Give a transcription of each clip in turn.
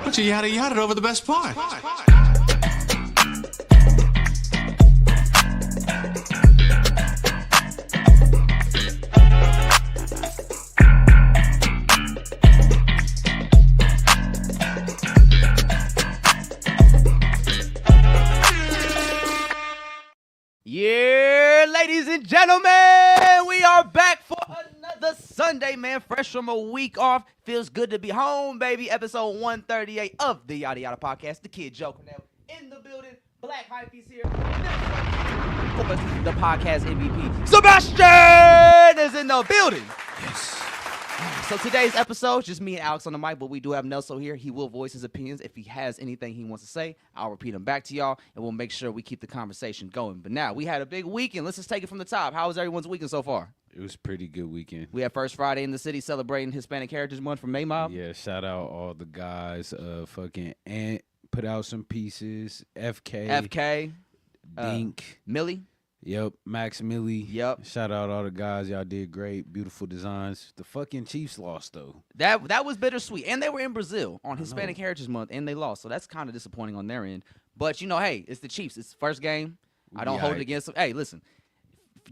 But you yada over the best part. Yeah, ladies and gentlemen, we are back for another Sunday, man. Fresh from a week off. Feels good to be home, baby. Episode 138 of the Yada Yada Podcast. The Kid Joe Cornell in the building. Black Hype's here. The podcast MVP, Sebastian, is in the building. Yes. So today's episode, just me and Alex on the mic, but we do have Nelson here. He will voice his opinions. If he has anything he wants to say, I'll repeat them back to y'all, and we'll make sure we keep the conversation going. But now, we had a big weekend. Let's just take it from the top. How was everyone's weekend so far? It was a pretty good weekend. We had First Friday in the city celebrating Hispanic Heritage Month from May Mob. Yeah, shout out all the guys. Fucking Ant put out some pieces. FK. Dink. Millie. Yep. Max Millie. Yep. Shout out all the guys. Y'all did great. Beautiful designs. The fucking Chiefs lost, though. That was bittersweet. And they were in Brazil on Hispanic Heritage Month, and they lost. So that's kind of disappointing on their end. But, you know, hey, it's the Chiefs. It's the first game. I don't hold it against them. Hey, listen.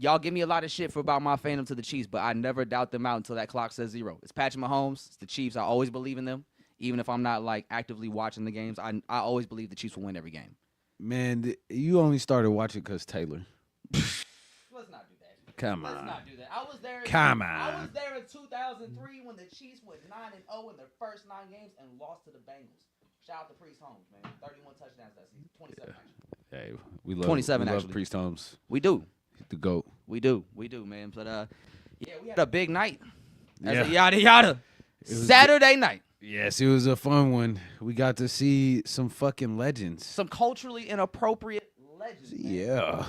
Y'all give me a lot of shit for about my fandom to the Chiefs, but I never doubt them out until that clock says 0. It's Patrick Mahomes. It's the Chiefs. I always believe in them. Even if I'm not, like, actively watching the games, I always believe the Chiefs will win every game. Man, you only started watching because Taylor. Let's not do that. Come on. Let's not do that. I was there. Come on. I was there in 2003 when the Chiefs went 9-0 in their first 9 games and lost to the Bengals. Shout out to Priest Holmes, man. 31 touchdowns that season. 27 actually. Hey, we love 27 we love actually. Priest Holmes. We do. The GOAT. We do, man. But yeah, we had a big night. As a Yeah. yada yada. Saturday night. Yes, it was a fun one. We got to see some fucking legends. Some culturally inappropriate legends. Man. Yeah.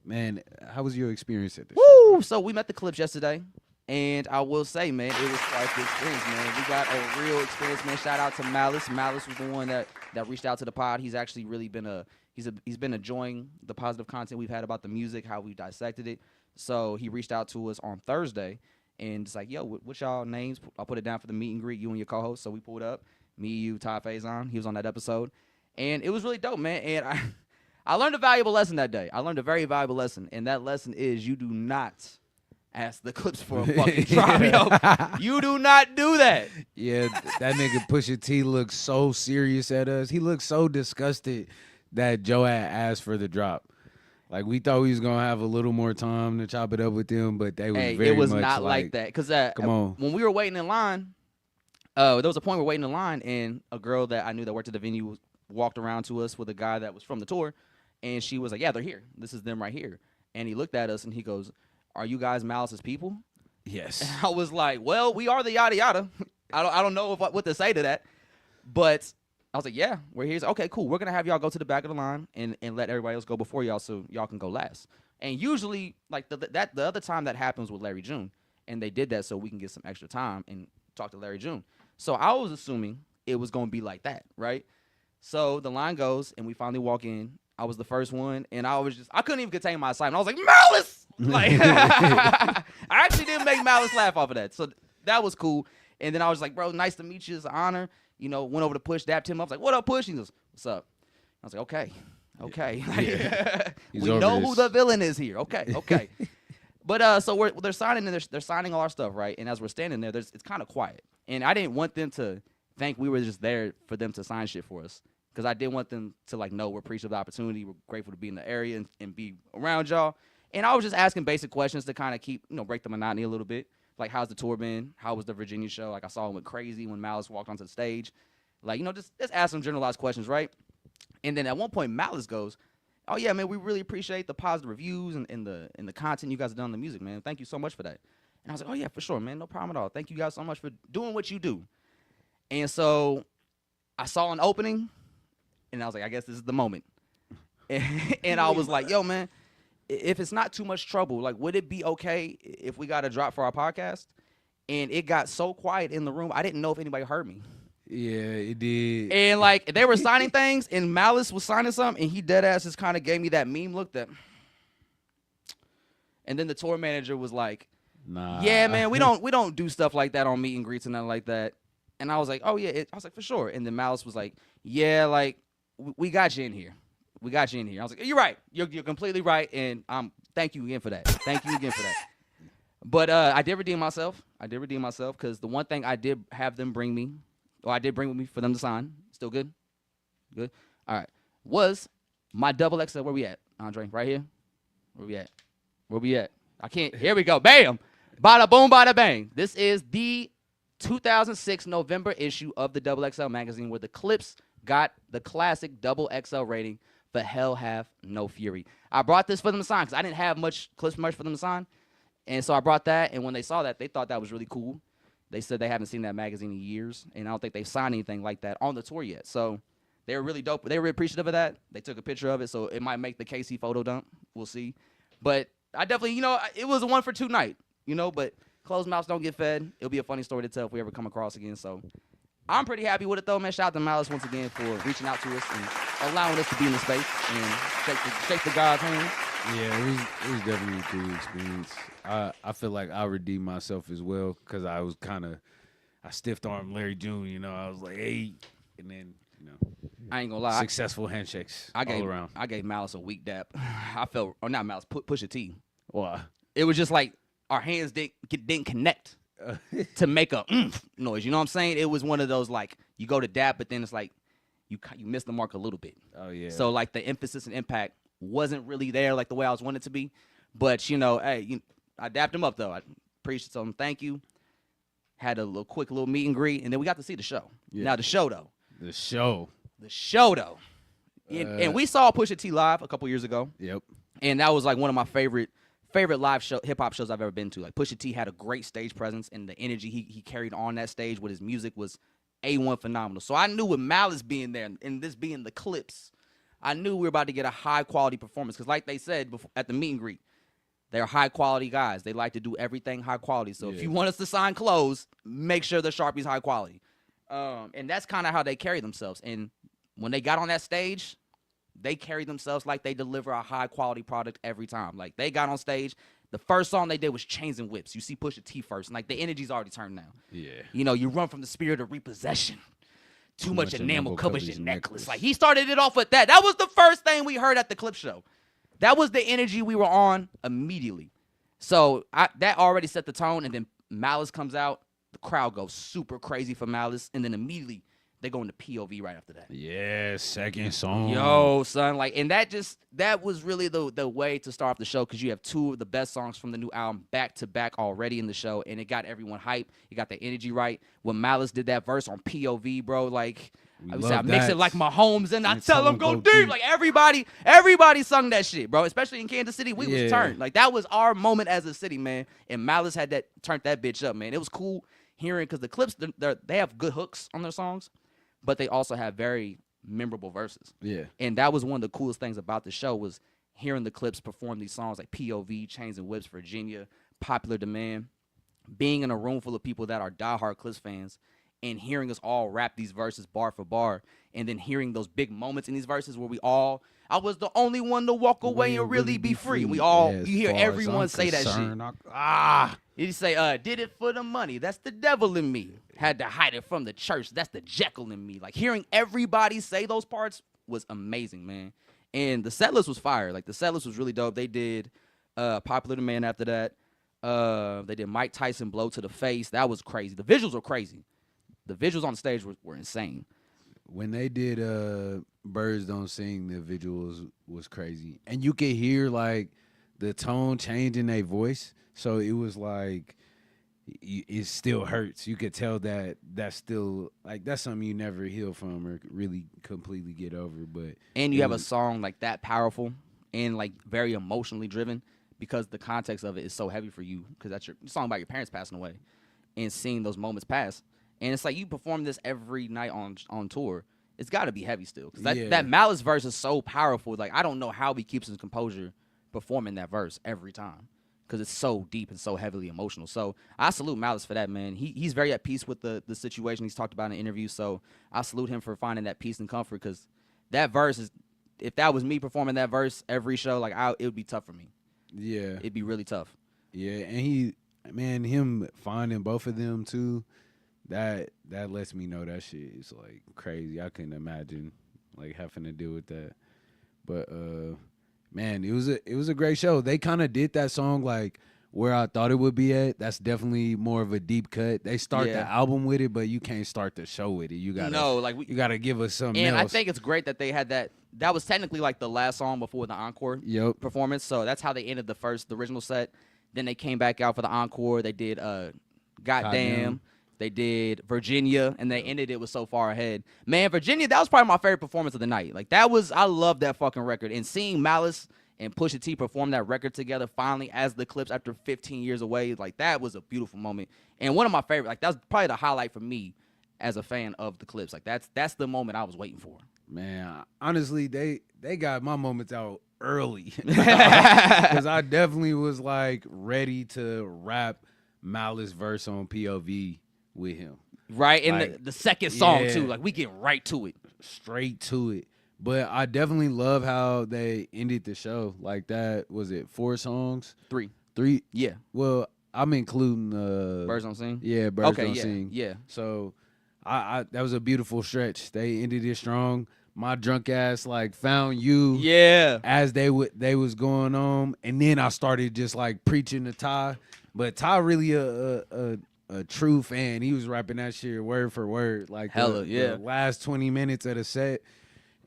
Man, how was your experience at this? Woo! So we met the Clipse yesterday, and I will say, man, it was quite the experience, man. We got a real experience, man. Shout out to Malice. Malice was the one that reached out to the pod. He's actually really been he's been enjoying the positive content we've had about the music, how we dissected it. So he reached out to us on Thursday, and it's like, yo, what's y'all names? I'll put it down for the meet and greet, you and your co-host. So we pulled up, me, you, Todd Faison. He was on that episode, and it was really dope, man. And I learned a valuable lesson that day. I learned a very valuable lesson, and that lesson is you do not ask the Clipse for a fucking drop, yo. You do not do that. Yeah, that nigga Pusha T looked so serious at us. He looked so disgusted that Joe had asked for the drop. Like, we thought we was going to have a little more time to chop it up with them, but they was very it was much not like that. Because come on. When we were waiting in line, there was a point we were waiting in line, and a girl that I knew that worked at the venue walked around to us with a guy that was from the tour. And she was like, yeah, they're here. This is them right here. And he looked at us and he goes, are you guys Malice's people? Yes. And I was like, well, we are the yada yada. I don't know what to say to that. But I was like, yeah, we're here. He's like, okay, cool. We're going to have y'all go to the back of the line and let everybody else go before y'all so y'all can go last. And usually, like, the other time that happens with Larry June. And they did that so we can get some extra time and talk to Larry June. So I was assuming it was going to be like that, right? So the line goes and we finally walk in. I was the first one, and I couldn't even contain my excitement. I was like, Malice! Like, I actually didn't make Malice laugh off of that. So that was cool. And then I was like, bro, nice to meet you. It's an honor. You know, went over to Push, dapped him up. I was like, what up, Push? He goes, what's up? I was like, okay. Yeah. We know who the villain is here. Okay. But so they're signing, and they're signing all our stuff, right? And as we're standing there, it's kind of quiet. And I didn't want them to think we were just there for them to sign shit for us. Because I didn't want them to, like, know we're appreciative of the opportunity. We're grateful to be in the area and be around y'all. And I was just asking basic questions to kind of keep, break the monotony a little bit. Like, how's the tour been? How was the Virginia show? Like, I saw him went crazy when Malice walked onto the stage. Like, just ask some generalized questions, right? And then at one point, Malice goes, oh, yeah, man, we really appreciate the positive reviews and the content you guys have done on the music, man. Thank you so much for that. And I was like, oh, yeah, for sure, man. No problem at all. Thank you guys so much for doing what you do. And so I saw an opening. And I was like, I guess this is the moment. And I was like, yo, man, if it's not too much trouble, like, would it be okay if we got a drop for our podcast? And it got so quiet in the room, I didn't know if anybody heard me. Yeah, it did. And, like, they were signing things, and Malice was signing something, and he deadass just kind of gave me that meme look that. And then the tour manager was like, nah. yeah, man, we don't do stuff like that on meet and greets and nothing like that. And I was like, oh, yeah. I was like, for sure. And then Malice was like, yeah, like, we got you in here. We got you in here. I was like, you're right. You're completely right. And thank you again for that. Thank you again for that. But I did redeem myself. Because the one thing I did have them bring me, or I did bring with me for them to sign, still good? Good? All right. Was my double XL. Where we at, Andre? Right here? Where we at? I can't. Here we go. Bam! Bada boom, bada bang. This is the 2006 November issue of the Double XL magazine where the Clipse got the classic Double XL rating for Hell Have No Fury. I brought this for them to sign because I didn't have much Clipse merch for them to sign. And so I brought that, and when they saw that, they thought that was really cool. They said they haven't seen that magazine in years, and I don't think they've signed anything like that on the tour yet. So they were really dope. They were really appreciative of that. They took a picture of it, so it might make the KC photo dump. We'll see. But I definitely, it was a 1-for-2 night, but closed mouths don't get fed. It'll be a funny story to tell if we ever come across again. So I'm pretty happy with it, though, man. Shout out to Malice once again for reaching out to us and allowing us to be in the space and shake the God's hand. Yeah, it was definitely a cool experience. I feel like I redeemed myself as well because I was I stiff-armed Larry June, I was like, hey, and then, I ain't gonna lie. Successful handshakes all around. I gave Malice a weak dap. I felt, or not Malice, Pusha T. Why? It was just like our hands didn't connect to make a noise. You know what I'm saying? It was one of those like you go to dap, but then it's like you miss the mark a little bit. Oh yeah. So like the emphasis and impact wasn't really there like the way I was wanting it to be. But hey, I dapped him up though. I appreciate him. Thank you. Had a quick little meet and greet, and then we got to see the show. Yeah. Now the show though. And we saw Pusha T live a couple years ago. Yep. And that was like one of my favorite live hip hop shows I've ever been to. Like Pusha T had a great stage presence, and the energy he carried on that stage with his music was A1 phenomenal. So I knew with Malice being there and this being the Clipse, I knew we were about to get a high quality performance. Because like they said before, at the meet and greet, they're high quality guys. They like to do everything high quality. So if you want us to sign clothes, make sure the Sharpie's high quality. And that's kind of how they carry themselves. And when they got on that stage, they carry themselves like they deliver a high-quality product every time. Like, they got on stage. The first song they did was Chains and Whips. You see Pusha T first. And, like, the energy's already turned now. Yeah. You run from the spirit of repossession. Too much enamel covers your necklace. Like, he started it off with that. That was the first thing we heard at the Clipse show. That was the energy we were on immediately. So, that already set the tone. And then Malice comes out. The crowd goes super crazy for Malice. And then immediately they go into POV right after that. Yeah, second song. Yo, son, and that was really the way to start off the show because you have two of the best songs from the new album back to back already in the show, and it got everyone hyped. You got the energy right. When Malice did that verse on POV, bro, like I mix it like Mahomes and I tell him go deep. Like everybody sung that shit, bro. Especially in Kansas City, we was turned. Like that was our moment as a city, man. And Malice had turned that bitch up, man. It was cool hearing because the Clipse they have good hooks on their songs. But they also have very memorable verses. Yeah. And that was one of the coolest things about the show was hearing the Clipse perform these songs like POV, Chains and Whips, Virginia, Popular Demand, being in a room full of people that are diehard Clipse fans and hearing us all rap these verses bar for bar and then hearing those big moments in these verses where I was the only one to walk away and really be free. We all, you hear everyone say that shit. You say, did it for the money. That's the devil in me. Had to hide it from the church. That's the Jekyll in me. Like, hearing everybody say those parts was amazing, man. And the set list was fire. Like, the set list was really dope. They did Popular Demand after that. They did Mike Tyson Blow to the Face. That was crazy. The visuals were crazy. The visuals on the stage were insane. When they did Birds Don't Sing, the visuals was crazy. And you could hear, like, the tone change in their voice. So it was like, it still hurts. You could tell that's still, like, that's something you never heal from or really completely get over. And you have a song, like, that powerful and, like, very emotionally driven because the context of it is so heavy for you because that's your song about your parents passing away and seeing those moments pass. And it's like you perform this every night on tour. It's got to be heavy still. Because that Malice verse is so powerful. Like, I don't know how he keeps his composure performing that verse every time. Because it's so deep and so heavily emotional. So I salute Malice for that, man. He's very at peace with the situation he's talked about in interviews. So I salute him for finding that peace and comfort because that verse is, if that was me performing that verse every show, like it would be tough for me. Yeah. It'd be really tough. Yeah, and him finding both of them too, that lets me know that shit is like crazy. I couldn't imagine like having to deal with that. But man, it was a great show. They kind of did that song like where I thought it would be at. That's definitely more of a deep cut. They start the album with it, but you can't start the show with it. You gotta you gotta give us something and else. I think it's great that they had that. That was technically like the last song before the encore performance. So that's how they ended the original set. Then they came back out for the encore. They did Goddamn. They did Virginia, and they ended it with So Far Ahead. Man, Virginia, that was probably my favorite performance of the night. Like I love that fucking record. And seeing Malice and Pusha T perform that record together finally as the Clipse after 15 years away, like that was a beautiful moment. And one of my favorite, like that was probably the highlight for me as a fan of the Clipse. Like that's the moment I was waiting for. Man, honestly, they got my moments out early because I definitely was like ready to rap Malice verse on POV with him. Right, and like, the second song too. Like we get right to it, straight to it. But I definitely love how they ended the show like that. Was it 4 songs? 3. 3? Yeah. Well, I'm including Birds Don't Sing. Yeah, Birds Don't Sing. Yeah. So I that was a beautiful stretch. They ended it strong. My drunk ass like found you. Yeah. As they was going on, and then I started just like preaching to Ty. But Ty really a true fan. He was rapping that shit word for word, like the last 20 minutes of the set.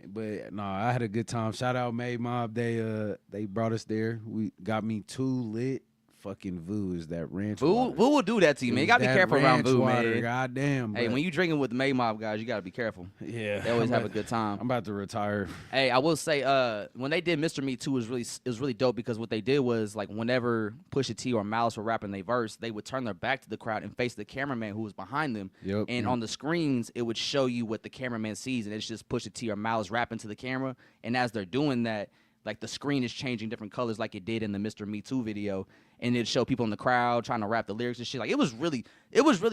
But no, I had a good time. Shout out Made Mob. They brought us there. We got me 2 lit fucking Voo is that ranch water. Voo will do that to you, man. You gotta be careful around Voo, man. Goddamn. Hey, when you drinking with the Made Mob guys, you gotta be careful. Yeah, they always have a good time. I'm about to retire. Hey, I will say, when they did Mr. Me Too, it was really dope because what they did was like whenever Pusha T or Malice were rapping their verse, they would turn their back to the crowd and face the cameraman who was behind them. Yep. And on the screens, it would show you what the cameraman sees, and it's just Pusha T or Malice rapping to the camera. And as they're doing that, like the screen is changing different colors, like it did in the Mr. Me Too video. And it'd show people in the crowd trying to rap the lyrics and shit. Like it was really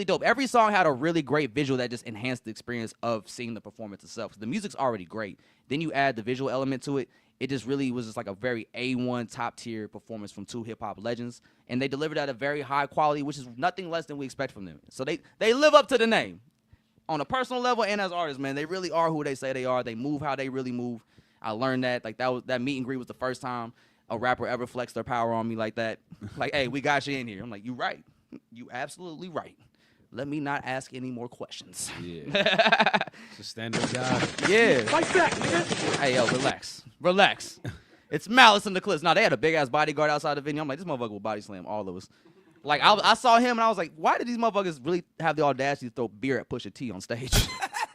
dope. Every song had a really great visual that just enhanced the experience of seeing the performance itself. 'Cause the music's already great. Then you add the visual element to it. It just really was just like a very A1 top tier performance from 2 hip hop legends. And they delivered at a very high quality, which is nothing less than we expect from them. So they live up to the name. On a personal level and as artists, man, they really are who they say they are. They move how they really move. I learned that. Like that meet and greet was the first time a rapper ever flexed their power on me like that. Like, hey, we got you in here. I'm like, you right. You absolutely right. Let me not ask any more questions. Yeah. It's a standard job. Yeah. Like that, nigga. Hey, yo, relax. Relax. It's Malice in the Clipse. Now, they had a big-ass bodyguard outside the venue. I'm like, this motherfucker will body slam all of us. Like, I saw him, and I was like, why did these motherfuckers really have the audacity to throw beer at Pusha T on stage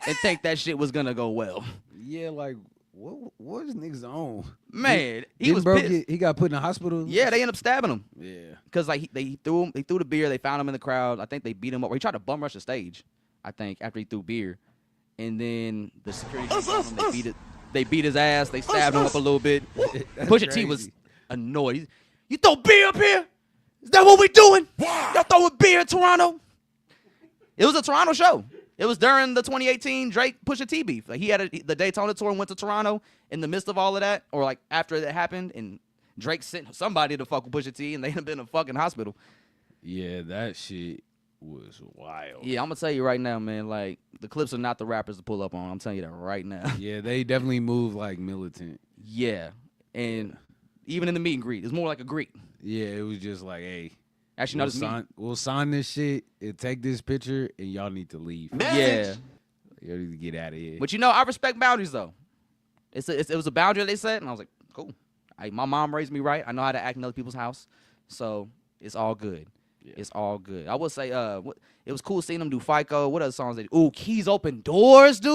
and think that shit was going to go well? Yeah, like, what was niggas on? Man, he was pissed. He got put in the hospital? Yeah, they ended up stabbing him. Yeah. Because, like, they threw the beer. They found him in the crowd. I think they beat him up. Or he tried to bum rush the stage, I think, after he threw beer. And then the security found him. They beat his ass. They stabbed him up a little bit. Pusha T was annoyed. You throw beer up here? Is that what we doing? Y'all throwing beer in Toronto? It was a Toronto show. It was during the 2018 Drake Pusha T beef. Like he had the Daytona tour and went to Toronto in the midst of all of that, or like after that happened, and Drake sent somebody to fuck with Pusha T, and they had been in a fucking hospital. Yeah, that shit was wild. Yeah, I'm gonna tell you right now, man. Like the Clipse are not the rappers to pull up on. I'm telling you that right now. Yeah, they definitely move like militant. Yeah, and even in the meet and greet, it's more like a greet. Yeah, it was just like, hey. Actually, we'll sign this shit and take this picture, and y'all need to leave. Yeah. Y'all need to get out of here. But, you know, I respect boundaries, though. It was a boundary they set, and I was like, cool. My mom raised me right. I know how to act in other people's house. So, it's all good. Yeah. It's all good. I will say, it was cool seeing them do FICO. What other songs they do? Ooh, Keys Open Doors, dude.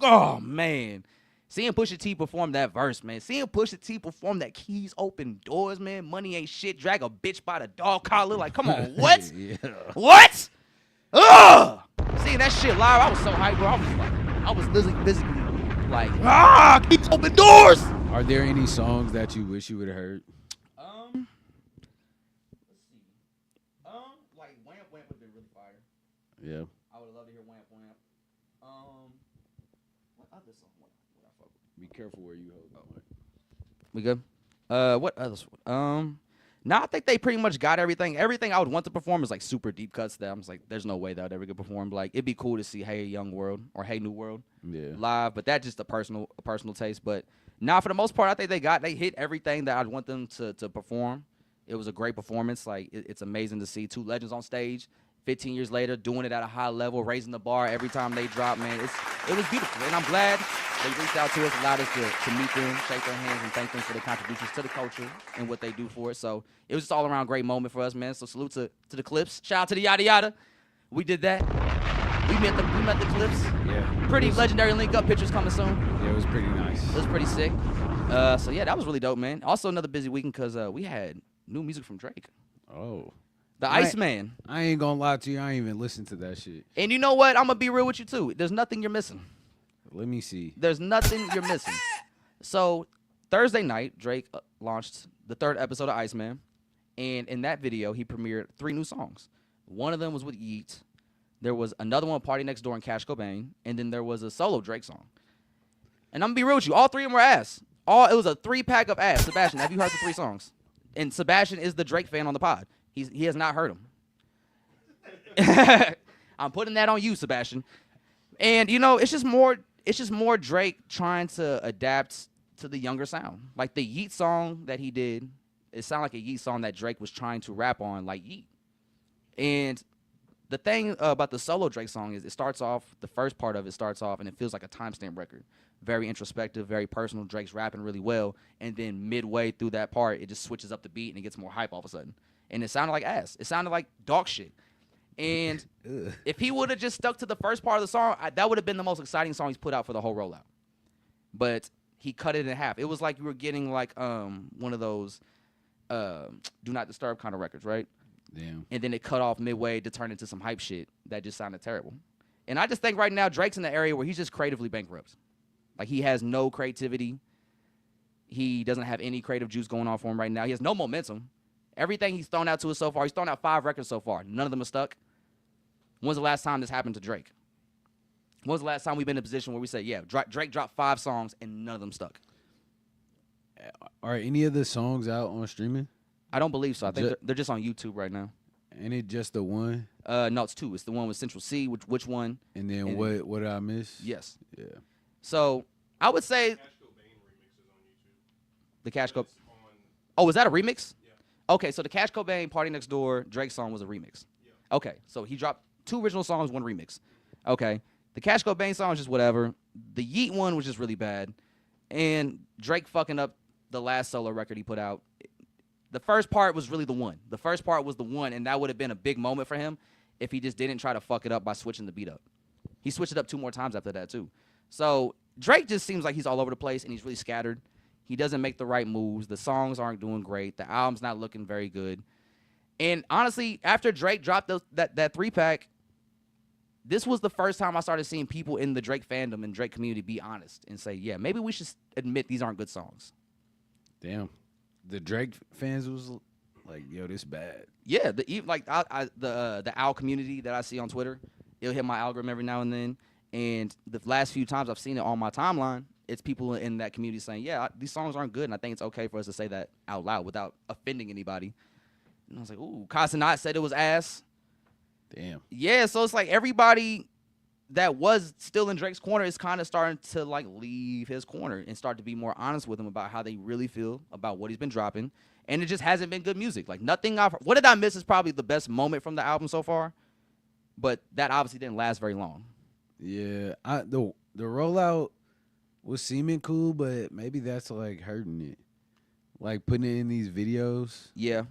Oh, man. Seeing Pusha T perform that verse, man. Seeing Pusha T perform that Keys Open Doors, man. Money ain't shit. Drag a bitch by the dog collar. Like, come on, what? Yeah. What? Ugh! Seeing that shit live, I was so hyped, bro. I was literally physically like, Keys Open Doors! Are there any songs that you wish you would have heard? Let's see. Like, Wamp Wamp would have been really fire. Yeah. I would love to hear Wamp Wamp. What other song? Be careful where you hold. We good? What others? Now I think they pretty much got everything. Everything I would want to perform is like super deep cuts that I'm just like, there's no way that would ever get performed. Like it'd be cool to see Hey Young World or Hey New World live, but that's just a personal taste. But now for the most part, I think they hit everything that I'd want them to perform. It was a great performance. Like it's amazing to see two legends on stage 15 years later doing it at a high level, raising the bar every time they drop, man. It was beautiful, and I'm glad they reached out to us, allowed us to meet them, shake their hands, and thank them for their contributions to the culture and what they do for it. So it was just all around great moment for us, man. So salute to the Clipse. Shout out to the Yada Yada. We did that. We met the Clipse. Yeah. Pretty legendary link up. Pictures coming soon. Yeah, it was pretty nice. It was pretty sick. So yeah, that was really dope, man. Also another busy weekend because we had new music from Drake. Oh. The Iceman. I ain't gonna lie to you. I ain't even listened to that shit. And you know what? I'm gonna be real with you too. There's nothing you're missing. Let me see. There's nothing you're missing. So Thursday night, Drake launched the 3rd episode of Iceman, and in that video, he premiered 3 new songs. One of them was with Yeet. There was another one, Party Next Door and Cash Cobain, and then there was a solo Drake song. And I'm gonna be real with you. All 3 of them were ass. It was a 3-pack of ass. Sebastian, have you heard the 3 songs? And Sebastian is the Drake fan on the pod. He has not heard them. I'm putting that on you, Sebastian. And you know, it's just more Drake trying to adapt to the younger sound. Like the Yeet song that he did, it sounded like a Yeet song that Drake was trying to rap on, like Yeet. And the thing about the solo Drake song is it starts off, the first part of it starts off, and it feels like a timestamp record. Very introspective, very personal. Drake's rapping really well. And then midway through that part, it just switches up the beat and it gets more hype all of a sudden. And it sounded like ass. It sounded like dog shit. And if he would have just stuck to the first part of the song, that would have been the most exciting song he's put out for the whole rollout. But he cut it in half. It was like you were getting like one of those Do Not Disturb kind of records, right? Damn. And then it cut off midway to turn into some hype shit that just sounded terrible. And I just think right now Drake's in the area where he's just creatively bankrupt. Like he has no creativity. He doesn't have any creative juice going on for him right now. He has no momentum. Everything he's thrown out to us so far, he's thrown out 5 records so far. None of them are stuck. When's the last time this happened to Drake? When's the last time we've been in a position where we say, yeah, Drake dropped 5 songs and none of them stuck? Are any of the songs out on streaming? I don't believe so. I think they're just on YouTube right now. Ain't it just the one? No, it's 2. It's the one with Central C, which one? And then what did I miss? Yes. Yeah. So I would say the Cash Cobain. Oh, was that a remix? Okay, so the Cash Cobain Party Next Door Drake song was a remix. Yeah. Okay, so he dropped 2 original songs, 1 remix. Okay, the Cash Cobain song was just whatever. The Yeet one was just really bad. And Drake fucking up the last solo record he put out. The first part was really the one. The first part was the one, and that would have been a big moment for him if he just didn't try to fuck it up by switching the beat up. He switched it up 2 more times after that, too. So Drake just seems like he's all over the place, and he's really scattered. He doesn't make the right moves. The songs aren't doing great. The album's not looking very good. And honestly, after Drake dropped that 3-pack, this was the first time I started seeing people in the Drake fandom and Drake community be honest and say, yeah, maybe we should admit these aren't good songs. Damn. The Drake fans was like, yo, this bad. Yeah, the Owl community that I see on Twitter, it'll hit my algorithm every now and then. And the last few times I've seen it on my timeline, it's people in that community saying, yeah, these songs aren't good, and I think it's okay for us to say that out loud without offending anybody. And I was like, ooh, Casanat said it was ass. Damn. Yeah, so it's like everybody that was still in Drake's corner is kind of starting to like leave his corner and start to be more honest with him about how they really feel about what he's been dropping. And it just hasn't been good music. Like nothing What Did I Miss is probably the best moment from the album so far, but that obviously didn't last very long. Yeah, the rollout was seeming cool, but maybe that's like hurting it. Like putting it in these videos. Yeah.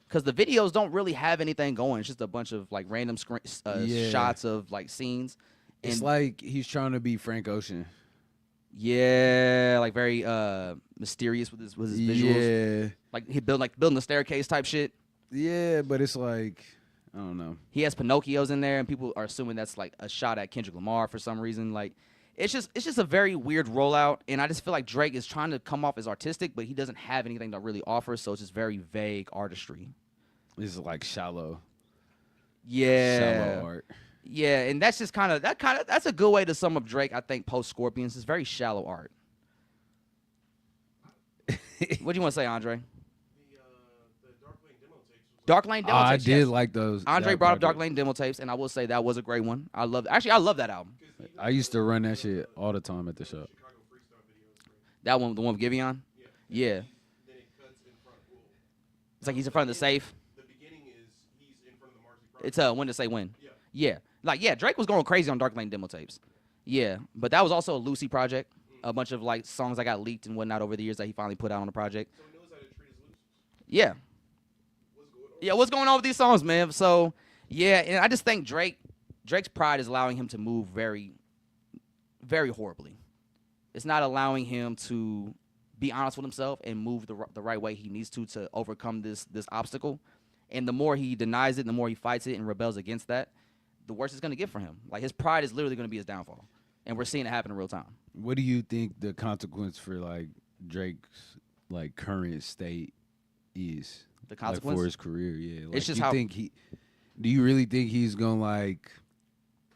Because the videos don't really have anything going. It's just a bunch of like random shots of like scenes. It's like he's trying to be Frank Ocean. Yeah, like very mysterious with his visuals. Yeah. Like he building the staircase type shit. Yeah, but it's like, I don't know. He has Pinocchios in there, and people are assuming that's like a shot at Kendrick Lamar for some reason. Like, it's just a very weird rollout, and I just feel like Drake is trying to come off as artistic, but he doesn't have anything to really offer, so it's just very vague artistry. It's like shallow. Yeah. Shallow art. Yeah, and that's just that's a good way to sum up Drake, I think, post Scorpions. It's very shallow art. What do you want to say, Andre? The Dark Lane demo I tapes. did yes. like those. Andre that brought up Dark project. Lane demo tapes, and I will say that was a great one. I love that album. I used to run that shit all the time at the shop. That one, the one with Giveon. Yeah. It's like he's in front of the safe. The beginning is he's in front of the Marcy Project. It's When to Say When. Yeah. Like, yeah, Drake was going crazy on Dark Lane demo tapes. Yeah. But that was also a Lucy project. A bunch of like songs that got leaked and whatnot over the years that he finally put out on the project. So he knows how to treat his losers. Yeah. What's going on? Yeah, what's going on with these songs, man? So, yeah, and I just think Drake's pride is allowing him to move very, very horribly. It's not allowing him to be honest with himself and move the right way he needs to overcome this obstacle. And the more he denies it, the more he fights it and rebels against that, the worse it's going to get for him. Like, his pride is literally going to be his downfall. And we're seeing it happen in real time. What do you think the consequence for like Drake's like current state is? The Like consequence? for his career, yeah. Like, It's just you how- think do you really think he's gonna like?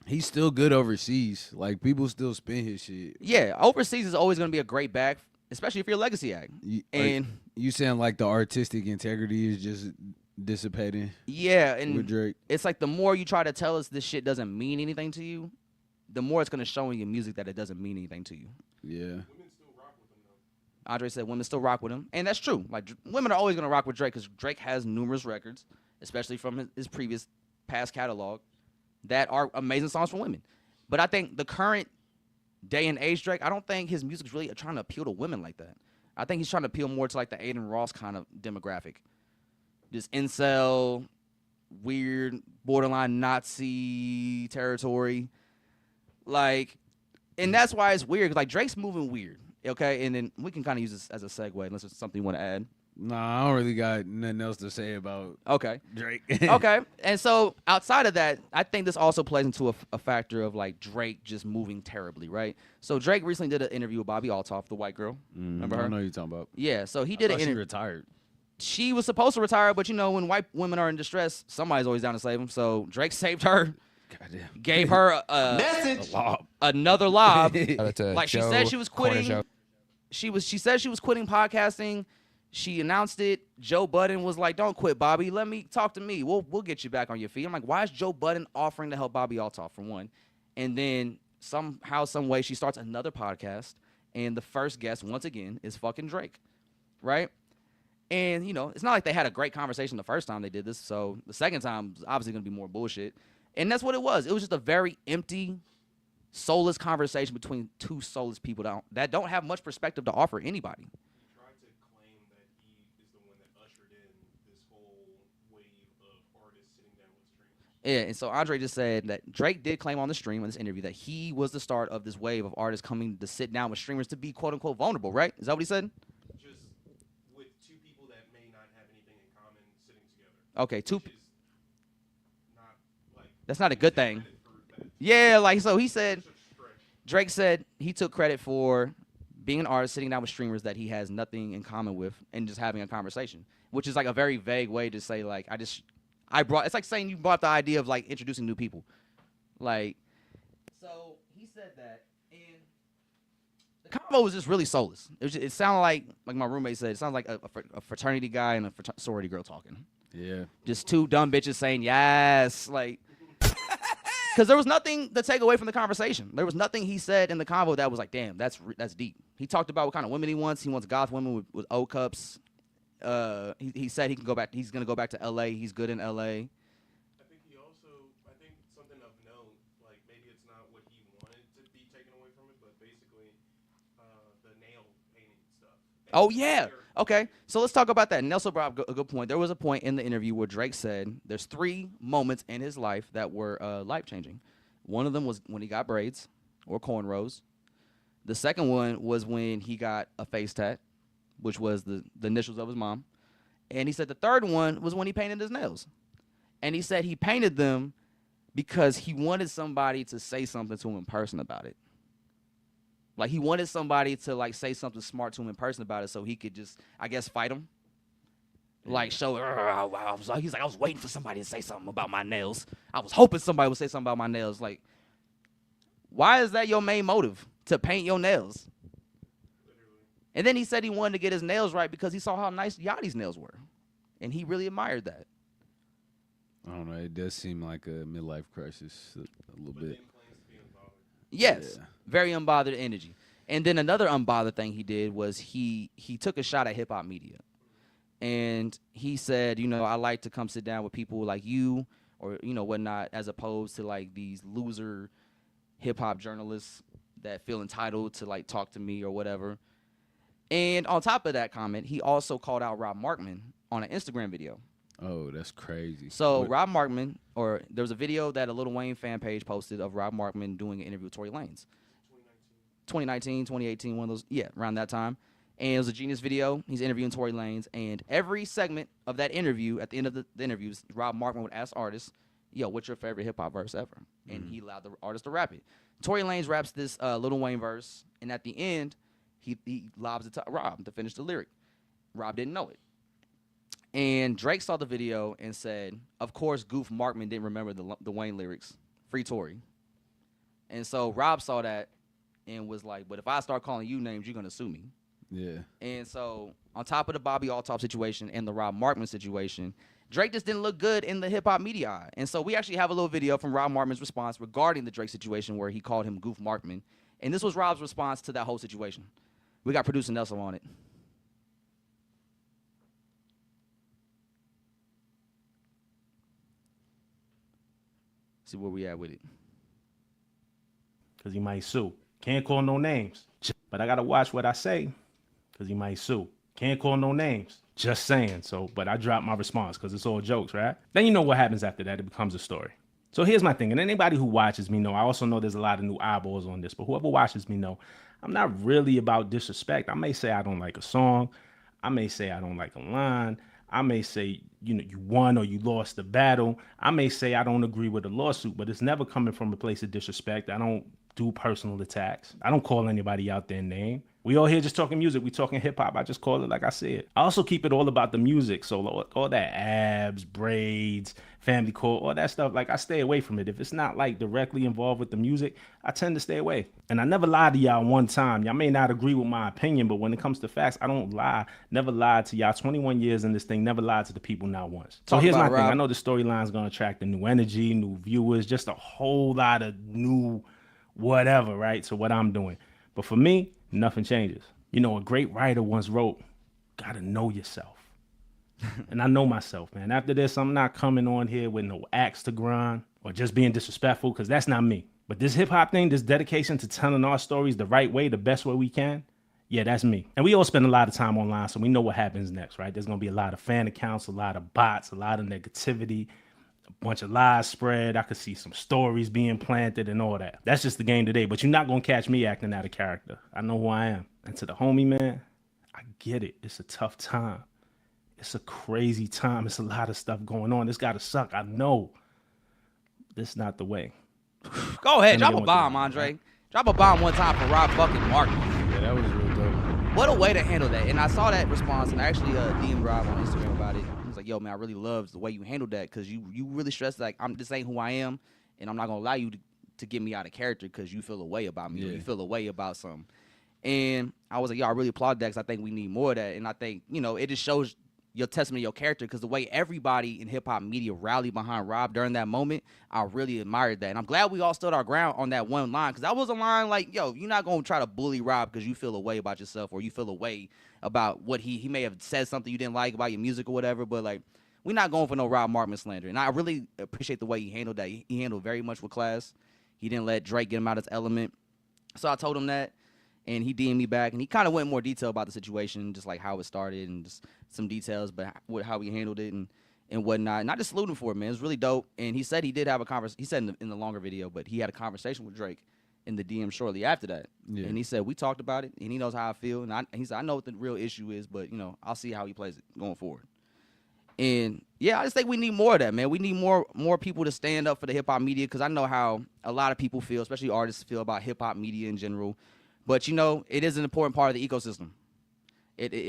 He's still good overseas. Like people still spin his shit. Yeah, overseas is always going to be a great bag, especially if you're a legacy act. And You saying like the artistic integrity is just dissipating yeah, with and Drake? it's like the more you try to tell us this shit doesn't mean anything to you, the more it's going to show in your music that it doesn't mean anything to you. Yeah. Women still rock with him though. Andre said women still rock with him, and that's true. Like, women are always going to rock with Drake because Drake has numerous records, especially from his previous past catalog, that are amazing songs for women. But I think the current day and age Drake, I don't think his music's really trying to appeal to women like that. I think he's trying to appeal more to like the Aiden Ross kind of demographic. This incel, weird, borderline Nazi territory. Like, and that's why it's weird. 'Cause like Drake's moving weird, okay? And then we can kind of use this as a segue unless there's something you want to add. Nah, I don't really got nothing else to say about Okay. Drake. Okay. And so outside of that, I think this also plays into a factor of like Drake just moving terribly, right? So Drake recently did an interview with Bobby Altoff, the white girl. Remember I her? know you're talking about. Yeah. So he I did an thought she interview. retired. She was supposed to retire, but you know, when white women are in distress, somebody's always down to save them. So Drake saved her, Goddamn. gave her Message. another lob. Shout out to Like, she Joe, said she was Corner quitting. Joe. She said she was quitting podcasting. She announced it. Joe Budden was like, "Don't quit, Bobby. Let me talk to me. We'll get you back on your feet." I'm like, why is Joe Budden offering to help Bobby Altoff, for one? And then somehow, some way, she starts another podcast, and the first guest, once again, is fucking Drake, right? And, you know, it's not like they had a great conversation the first time they did this, so the second time is obviously going to be more bullshit. And that's what it was. It was just a very empty, soulless conversation between two soulless people that don't have much perspective to offer anybody. He tried to claim that he is the one that ushered in this whole wave of artists sitting down with streamers. Yeah, and so Andre just said that Drake did claim on the stream in this interview that he was the start of this wave of artists coming to sit down with streamers to be quote-unquote vulnerable, right? Is that what he said? Just with two people that may not have anything in common sitting together. Okay, Which is not like That's not a good thing. credit for that. Yeah, like, so he said, Such a stretch. Drake said he took credit for being an artist sitting down with streamers that he has nothing in common with and just having a conversation, which is like a very vague way to say, like, it's like saying you brought the idea of like introducing new people. Like, so he said that, and the combo was just really soulless. It sounded like my roommate said, it sounds like a fraternity guy and a sorority girl talking. Yeah. Just two dumb bitches saying yes, like, because there was nothing to take away from the conversation. There was nothing he said in the convo that was like, damn, that's deep. He talked about what kind of women he wants. He wants goth women with O cups. He said he can go back. He's gonna go back to L.A. He's good in L.A. I think something of note, like maybe it's not what he wanted to be taken away from it, but basically the nail painting stuff. Oh yeah. Okay. So let's talk about that. Nelson brought up a good point. There was a point in the interview where Drake said there's 3 moments in his life that were life changing. One of them was when he got braids or cornrows. The second one was when he got a face tat, which was the initials of his mom. And he said the third one was when he painted his nails. And he said he painted them because he wanted somebody to say something to him in person about it. Like, he wanted somebody to, like, say something smart to him in person about it so he could just, I guess, fight him. Like, show, he's like, I was waiting for somebody to say something about my nails. I was hoping somebody would say something about my nails. Like, why is that your main motive, to paint your nails? And then he said he wanted to get his nails right because he saw how nice Yachty's nails were. And he really admired that. I don't know. It does seem like a midlife crisis a little bit. Yes, Yeah. very unbothered energy. And then another unbothered thing he did was he took a shot at hip hop media, and he said, I like to come sit down with people like you or whatnot, as opposed to like these loser hip hop journalists that feel entitled to like talk to me or whatever. And on top of that comment, he also called out Rob Markman on an Instagram video. Oh, that's crazy. So Rob Markman, or there was a video that a Lil Wayne fan page posted of Rob Markman doing an interview with Tory Lanez. 2019, 2018, one of those, around that time. And it was a genius video. He's interviewing Tory Lanez, and every segment of that interview, at the end of the interviews, Rob Markman would ask artists, "Yo, what's your favorite hip hop verse ever?" And he allowed the artist to rap it. Tory Lanez raps this Lil Wayne verse, and at the end, he lobs it to Rob to finish the lyric. Rob didn't know it. And Drake saw the video and said, of course, Goof Markman didn't remember the Wayne lyrics. Free Tory. And so Rob saw that and was like, but if I start calling you names, you're going to sue me. Yeah. And so on top of the Bobby Altop situation and the Rob Markman situation, Drake just didn't look good in the hip-hop media eye. And so we actually have a little video from Rob Markman's response regarding the Drake situation where he called him Goof Markman. And this was Rob's response to that whole situation. We got producer Nelson on it. See where we at with it. Because he might sue. Can't call no names. But I got to watch what I say because he might sue. Can't call no names. Just saying. So, but I dropped my response because it's all jokes, right? Then you know what happens after that. It becomes a story. So here's my thing. And anybody who watches me know, I also know there's a lot of new eyeballs on this, but whoever watches me know, I'm not really about disrespect. I may say I don't like a song. I may say I don't like a line. I may say, you won or you lost the battle. I may say I don't agree with the lawsuit, but it's never coming from a place of disrespect. I don't do personal attacks. I don't call anybody out their name. We all here just talking music. We talking hip hop. I just call it like I said. I also keep it all about the music. So all that abs, braids, family court, all that stuff, like I stay away from it. If it's not like directly involved with the music, I tend to stay away. And I never lied to y'all one time. Y'all may not agree with my opinion, but when it comes to facts, I don't lie. Never lied to y'all. 21 years in this thing, never lied to the people not once. So here's my thing. I know the storyline's going to attract a new energy, new viewers, just a whole lot of new whatever, right? So what I'm doing. But for me, nothing changes. A great writer once wrote, gotta know yourself. And I know myself, man. After this, I'm not coming on here with no axe to grind or just being disrespectful, because that's not me. But this hip hop thing, this dedication to telling our stories the right way, the best way we can, yeah, that's me. And we all spend a lot of time online, so we know what happens next, right? There's gonna be a lot of fan accounts, a lot of bots, a lot of negativity, a bunch of lies spread. I could see some stories being planted and all that. That's just the game today. But you're not going to catch me acting out of character. I know who I am. And to the homie, man, I get it. It's a tough time. It's a crazy time. It's a lot of stuff going on. This got to suck. I know. This is not the way. Go ahead. Drop a bomb, Andre. Drop a bomb one time for Rob fucking Markman. Yeah, that was real dope. What a way to handle that. And I saw that response, and I actually DM'd Rob on Instagram about it. I was like, yo, man, I really love the way you handled that, because you really stressed, like, this ain't who I am, and I'm not going to allow you to get me out of character because you feel a way about me or you feel a way about something. And I was like, yo, I really applaud that, because I think we need more of that. And I think, it just shows your testament of your character, because the way everybody in hip-hop media rallied behind Rob during that moment, I really admired that. And I'm glad we all stood our ground on that one line, because that was a line like, yo, you're not going to try to bully Rob because you feel a way about yourself or you feel a way about what he may have said something you didn't like about your music or whatever, but, like, we're not going for no Rob Markman slander. And I really appreciate the way he handled that. He handled very much with class. He didn't let Drake get him out of his element. So I told him that, and he DM'd me back, and he kind of went in more detail about the situation, just like how it started and just some details, but how he handled it and whatnot. And I just salute him for it, man. It was really dope. And he said he did have a conversation. He said in the longer video, but he had a conversation with Drake in the DM shortly after that. Yeah. And he said, we talked about it, and he knows how I feel. And he said, I know what the real issue is, but, I'll see how he plays it going forward. And, yeah, I just think we need more of that, man. We need more people to stand up for the hip-hop media, because I know how a lot of people feel, especially artists feel about hip-hop media in general. But, it is an important part of the ecosystem.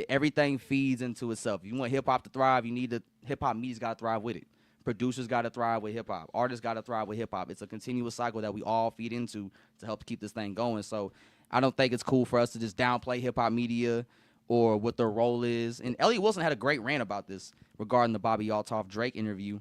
Everything feeds into itself. If you want hip-hop to thrive, you need the hip-hop media's got to thrive with it. Producers got to thrive with hip-hop. Artists got to thrive with hip-hop. It's a continuous cycle that we all feed into to help keep this thing going. So I don't think it's cool for us to just downplay hip-hop media or what their role is. And Elliot Wilson had a great rant about this regarding the Bobby Altop Drake interview.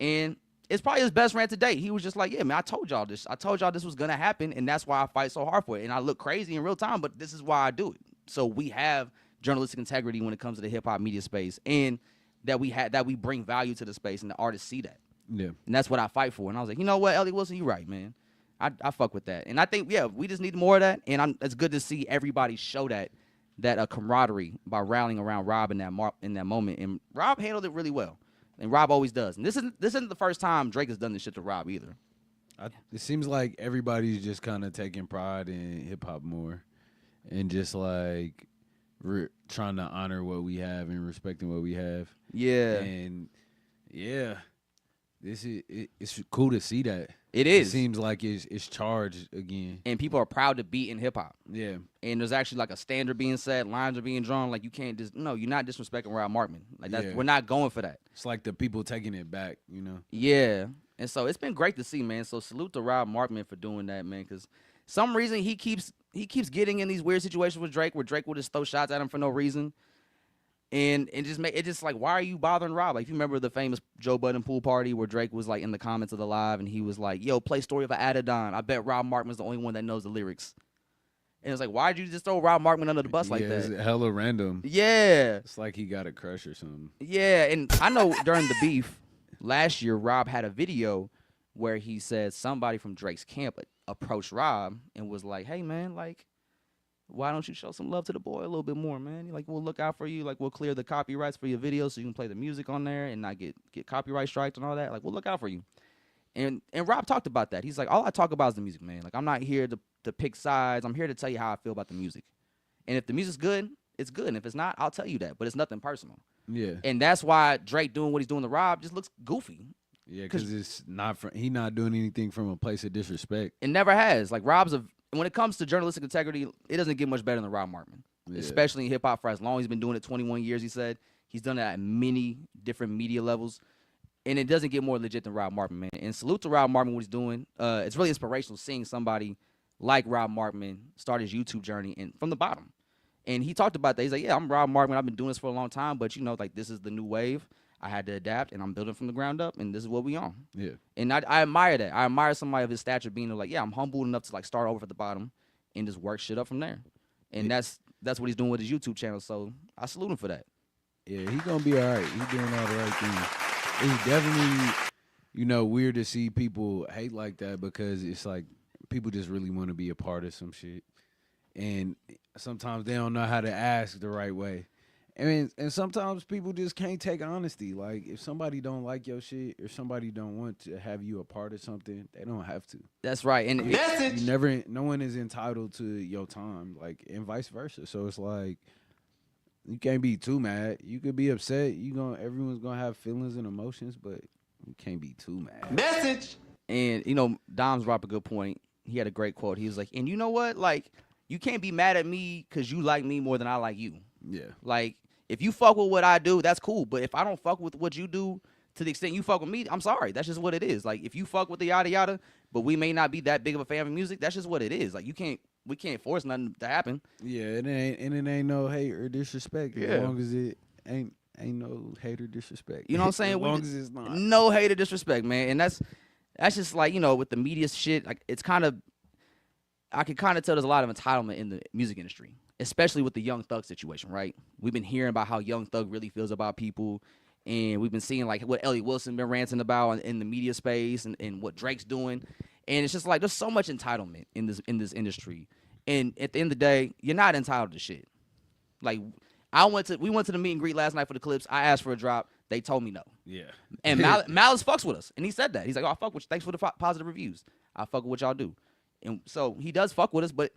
And it's probably his best rant to date. He was just like, yeah, man, I told y'all this. I told y'all this was going to happen, and that's why I fight so hard for it. And I look crazy in real time, but this is why I do it. So we have journalistic integrity when it comes to the hip-hop media space, and that we bring value to the space, and the artists see that. Yeah. And that's what I fight for. And I was like, you know what, Elliot Wilson, you're right, man. I fuck with that. And I think, yeah, we just need more of that. And it's good to see everybody show that camaraderie by rallying around Rob in that moment. And Rob handled it really well. And Rob always does. And this isn't the first time Drake has done this shit to Rob either. It seems like everybody's just kind of taking pride in hip hop more, and just like trying to honor what we have and respecting what we have. Yeah. And yeah, it's cool to see that. It is. It seems like it's charged again. And people are proud to be in hip hop. Yeah. And there's actually like a standard being set, lines are being drawn. Like you can't you're not disrespecting Rob Markman. Like that, we're not going for that. It's like the people taking it back, you know? Yeah. And so it's been great to see, man. So salute to Rob Markman for doing that, man. Because some reason he keeps getting in these weird situations with Drake, where Drake will just throw shots at him for no reason. And it just like, why are you bothering Rob? Like, if you remember the famous Joe Budden pool party where Drake was like in the comments of the live and he was like, yo, play Story of an Adidon. I bet Rob Markman's the only one that knows the lyrics. And it's like, why'd you just throw Rob Markman under the bus like that? It's hella random. Yeah. It's like he got a crush or something. Yeah, and I know during the beef last year, Rob had a video where he said somebody from Drake's camp approached Rob and was like, hey, man, like, why don't you show some love to the boy a little bit more, man? Like, we'll look out for you. Like, we'll clear the copyrights for your video so you can play the music on there and not get copyright striked and all that. Like, we'll look out for you. And Rob talked about that. He's like, all I talk about is the music, man. Like, I'm not here to pick sides. I'm here to tell you how I feel about the music. And if the music's good, it's good. And if it's not, I'll tell you that. But it's nothing personal. Yeah. And that's why Drake doing what he's doing to Rob just looks goofy. Yeah, because it's not he not doing anything from a place of disrespect. It never has. Like, when it comes to journalistic integrity, it doesn't get much better than Rob Markman, especially in hip hop for as long as he's been doing it, 21 years, he said. He's done it at many different media levels, and it doesn't get more legit than Rob Markman, man. And salute to Rob Markman, what he's doing. It's really inspirational seeing somebody like Rob Markman start his YouTube journey and from the bottom. And he talked about that. He's like, yeah, I'm Rob Markman. I've been doing this for a long time, but, you know, like, this is the new wave. I had to adapt, and I'm building from the ground up, and this is what we on. Yeah. And I admire that. I admire somebody of his stature being like, yeah, I'm humble enough to like start over at the bottom and just work shit up from there. And that's what he's doing with his YouTube channel. So I salute him for that. Yeah, he's gonna be all right. He's doing all the right things. It's definitely, you know, weird to see people hate like that, because it's like people just really want to be a part of some shit, and sometimes they don't know how to ask the right way. I mean, and sometimes people just can't take honesty. Like, if somebody don't like your shit or somebody don't want to have you a part of something, they don't have to. That's right. And no one is entitled to your time, like, and vice versa. So it's like, you can't be too mad. You could be upset. Everyone's gonna have feelings and emotions, but you can't be too mad. Message. And, you know, Dom's brought up a good point. He had a great quote. He was like, and you know what? Like, you can't be mad at me because you like me more than I like you. Yeah. Like, if you fuck with what I do, that's cool. But if I don't fuck with what you do to the extent you fuck with me, I'm sorry. That's just what it is. Like, if you fuck with the yada yada, but we may not be that big of a fan of music, that's just what it is. Like, we can't force nothing to happen. Yeah, it ain't no hate or disrespect. Yeah. As long as it ain't no hate or disrespect. You know what I'm saying? As long as it's not. No hate or disrespect, man. And that's just like, you know, with the media shit, like, it's kind of, I can kind of tell there's a lot of entitlement in the music industry, especially with the Young Thug situation, right? We've been hearing about how Young Thug really feels about people, and we've been seeing like what Elliot Wilson been ranting about in the media space, and what Drake's doing, and it's just like there's so much entitlement in this industry, and at the end of the day, you're not entitled to shit. Like, we went to the meet and greet last night for the Clipse. I asked for a drop. They told me no. Yeah. And Malice fucks with us, and he said that. He's like, oh, I fuck with you. Thanks for the positive reviews. I fuck with what y'all do. And so he does fuck with us, but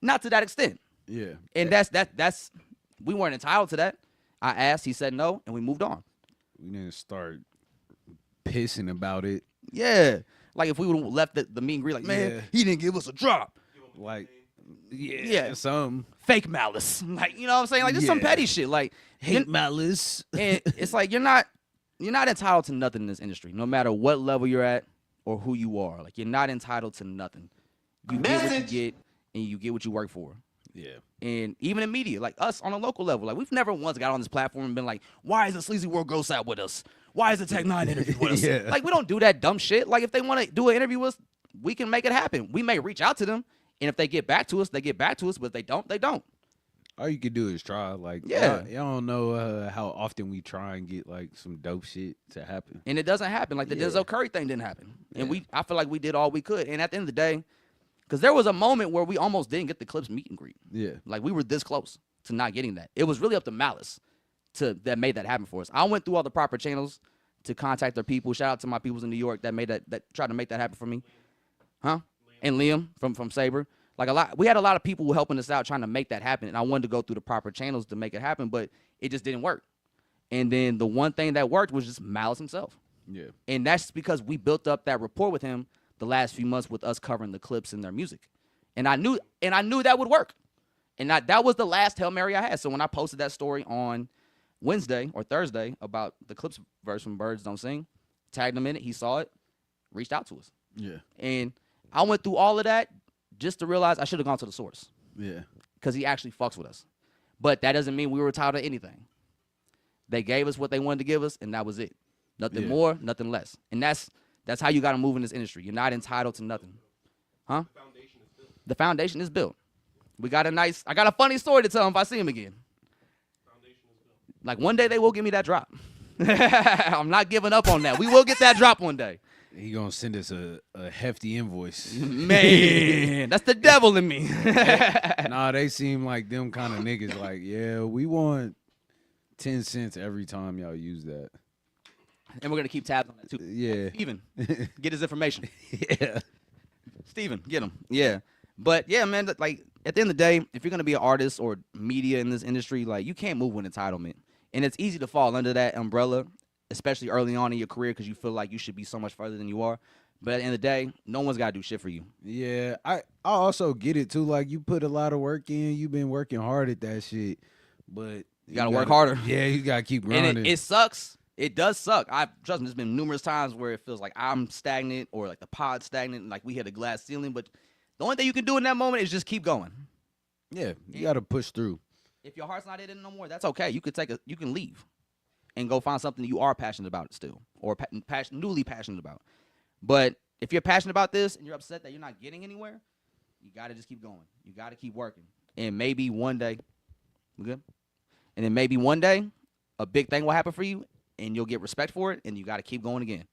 not to that extent. Yeah. And that's we weren't entitled to that. I asked, he said no, and we moved on. We didn't start pissing about it. Yeah. Like, if we would have left the meet and greet, like, man, he didn't give us a drop. Like, Yeah. some Fake malice. Like, you know what I'm saying? Like, just some petty shit. Like, hate malice. and it's like you're not entitled to nothing in this industry, no matter what level you're at or who you are. Like, you're not entitled to nothing. You get what you get, and you get what you work for. Yeah. And even in media, like us on a local level, like, we've never once got on this platform and been like, why isn't Sleazy World Ghost out with us? why is the Tech 9 interview with us? Yeah. Like, we don't do that dumb shit. Like, if they want to do an interview with us, we can make it happen. We may reach out to them, and if they get back to us, they get back to us. But if they don't, they don't. All you can do is try. Like, Yeah. y'all don't know how often we try and get like some dope shit to happen. And it doesn't happen. Like the Yeah. Denzel Curry thing didn't happen. And Yeah. I feel like we did all we could. And at the end of the day, because there was a moment where we almost didn't get the Clipse meet and greet. Yeah. Like we were this close to not getting that. It was really up to Malice that made that happen for us. I went through all the proper channels to contact their people. Shout out to my peoples in New York that tried to make that happen for me. Huh? And Liam from Saber. Like we had a lot of people helping us out trying to make that happen. And I wanted to go through the proper channels to make it happen, but it just didn't work. And then the one thing that worked was just Malice himself. Yeah. And that's because we built up that rapport with him the last few months with us covering the Clipse and their music. And I knew that would work. And that was the last Hail Mary I had. So when I posted that story on Wednesday or Thursday about the Clipse verse from Birds Don't Sing, tagged him in it, he saw it, reached out to us. Yeah. And I went through all of that just to realize I should have gone to the source. Yeah. Because he actually fucks with us. But that doesn't mean we were entitled to anything. They gave us what they wanted to give us, and that was it. Nothing more, nothing less. And that's how you got to move in this industry. You're not entitled to nothing. Huh? The foundation is built. I got a funny story to tell him if I see him again. Like one day they will give me that drop. I'm not giving up on that. We will get that drop one day. He gonna send us a hefty invoice. Man, that's the devil in me. Nah, they seem like them kind of niggas. Like, yeah, we want 10 cents every time y'all use that. And we're gonna keep tabs on that too. Yeah. Steven, get his information. Yeah. Steven, get him. Yeah. But yeah, man, like at the end of the day, if you're gonna be an artist or media in this industry, like you can't move with entitlement. And it's easy to fall under that umbrella, especially early on in your career, because you feel like you should be so much further than you are. But at the end of the day, no one's got to do shit for you. Yeah, I also get it too. Like you put a lot of work in, you've been working hard at that shit, but You gotta work harder. Yeah, you gotta keep grinding. And it sucks. It does suck. Trust me, there's been numerous times where it feels like I'm stagnant or like the pod's stagnant, and like we hit a glass ceiling. But the only thing you can do in that moment is just keep going. Yeah, you gotta push through. If your heart's not in it no more, that's okay. You can leave and go find something you are passionate about still, or newly passionate about. But if you're passionate about this and you're upset that you're not getting anywhere, you got to just keep going. You got to keep working. And maybe one day, we good? And then maybe one day, a big thing will happen for you, and you'll get respect for it, and you got to keep going again.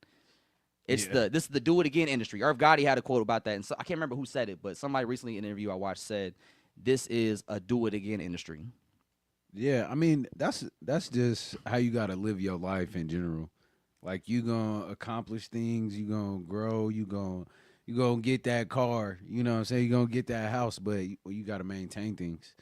This is the do it again industry. Irv Gotti had a quote about that, and so I can't remember who said it, but somebody recently in an interview I watched said, "This is a do it again industry." Yeah, I mean that's just how you gotta live your life in general. Like you gonna accomplish things, you gonna grow, you gonna get that car, you know what I'm saying? You gonna get that house, but you gotta maintain things.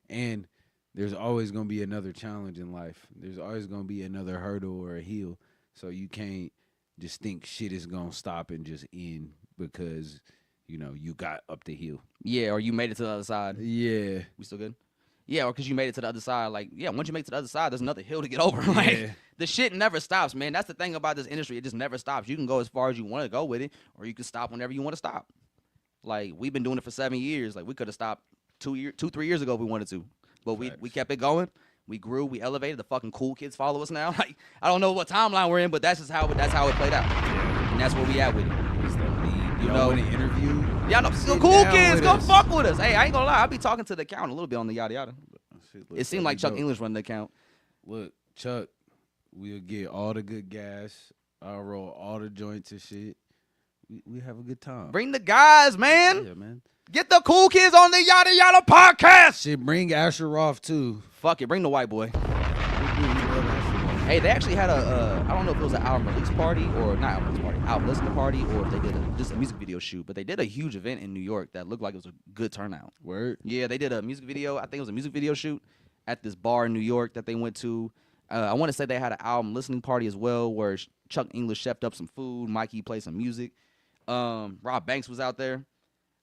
And there's always gonna be another challenge in life. There's always gonna be another hurdle or a hill. So you can't just think shit is gonna stop and just end because you got up the hill. Yeah, or you made it to the other side. Yeah. We still good? Yeah, or because you made it to the other side. Like, yeah, once you make it to the other side, there's another hill to get over. Like, the shit never stops, man. That's the thing about this industry. It just never stops. You can go as far as you want to go with it, or you can stop whenever you want to stop. Like, we've been doing it for 7 years. Like, we could have stopped 3 years ago if we wanted to. But we kept it going. We grew. We elevated. The fucking cool kids follow us now. Like, I don't know what timeline we're in, but that's how it played out. And that's where we at with it. You know, in an interview. Y'all know, the cool kids, come fuck with us. Hey, I ain't gonna lie. I be talking to the account a little bit on the yada yada. It seemed like Chuck English running the account. Look, Chuck, we'll get all the good gas. I'll roll all the joints and shit. We have a good time. Bring the guys, man. Yeah, man. Get the cool kids on the yada yada podcast. Shit, bring Asher Roth too. Fuck it, bring the white boy. Hey, they actually had I don't know if it was an album release party or not album release party, album listening party, or if they did just a music video shoot. But they did a huge event in New York that looked like it was a good turnout. Word? Yeah, they did a music video. I think it was a music video shoot at this bar in New York that they went to. I want to say they had an album listening party as well where Chuck English chefed up some food. Mikey played some music. Rob Banks was out there.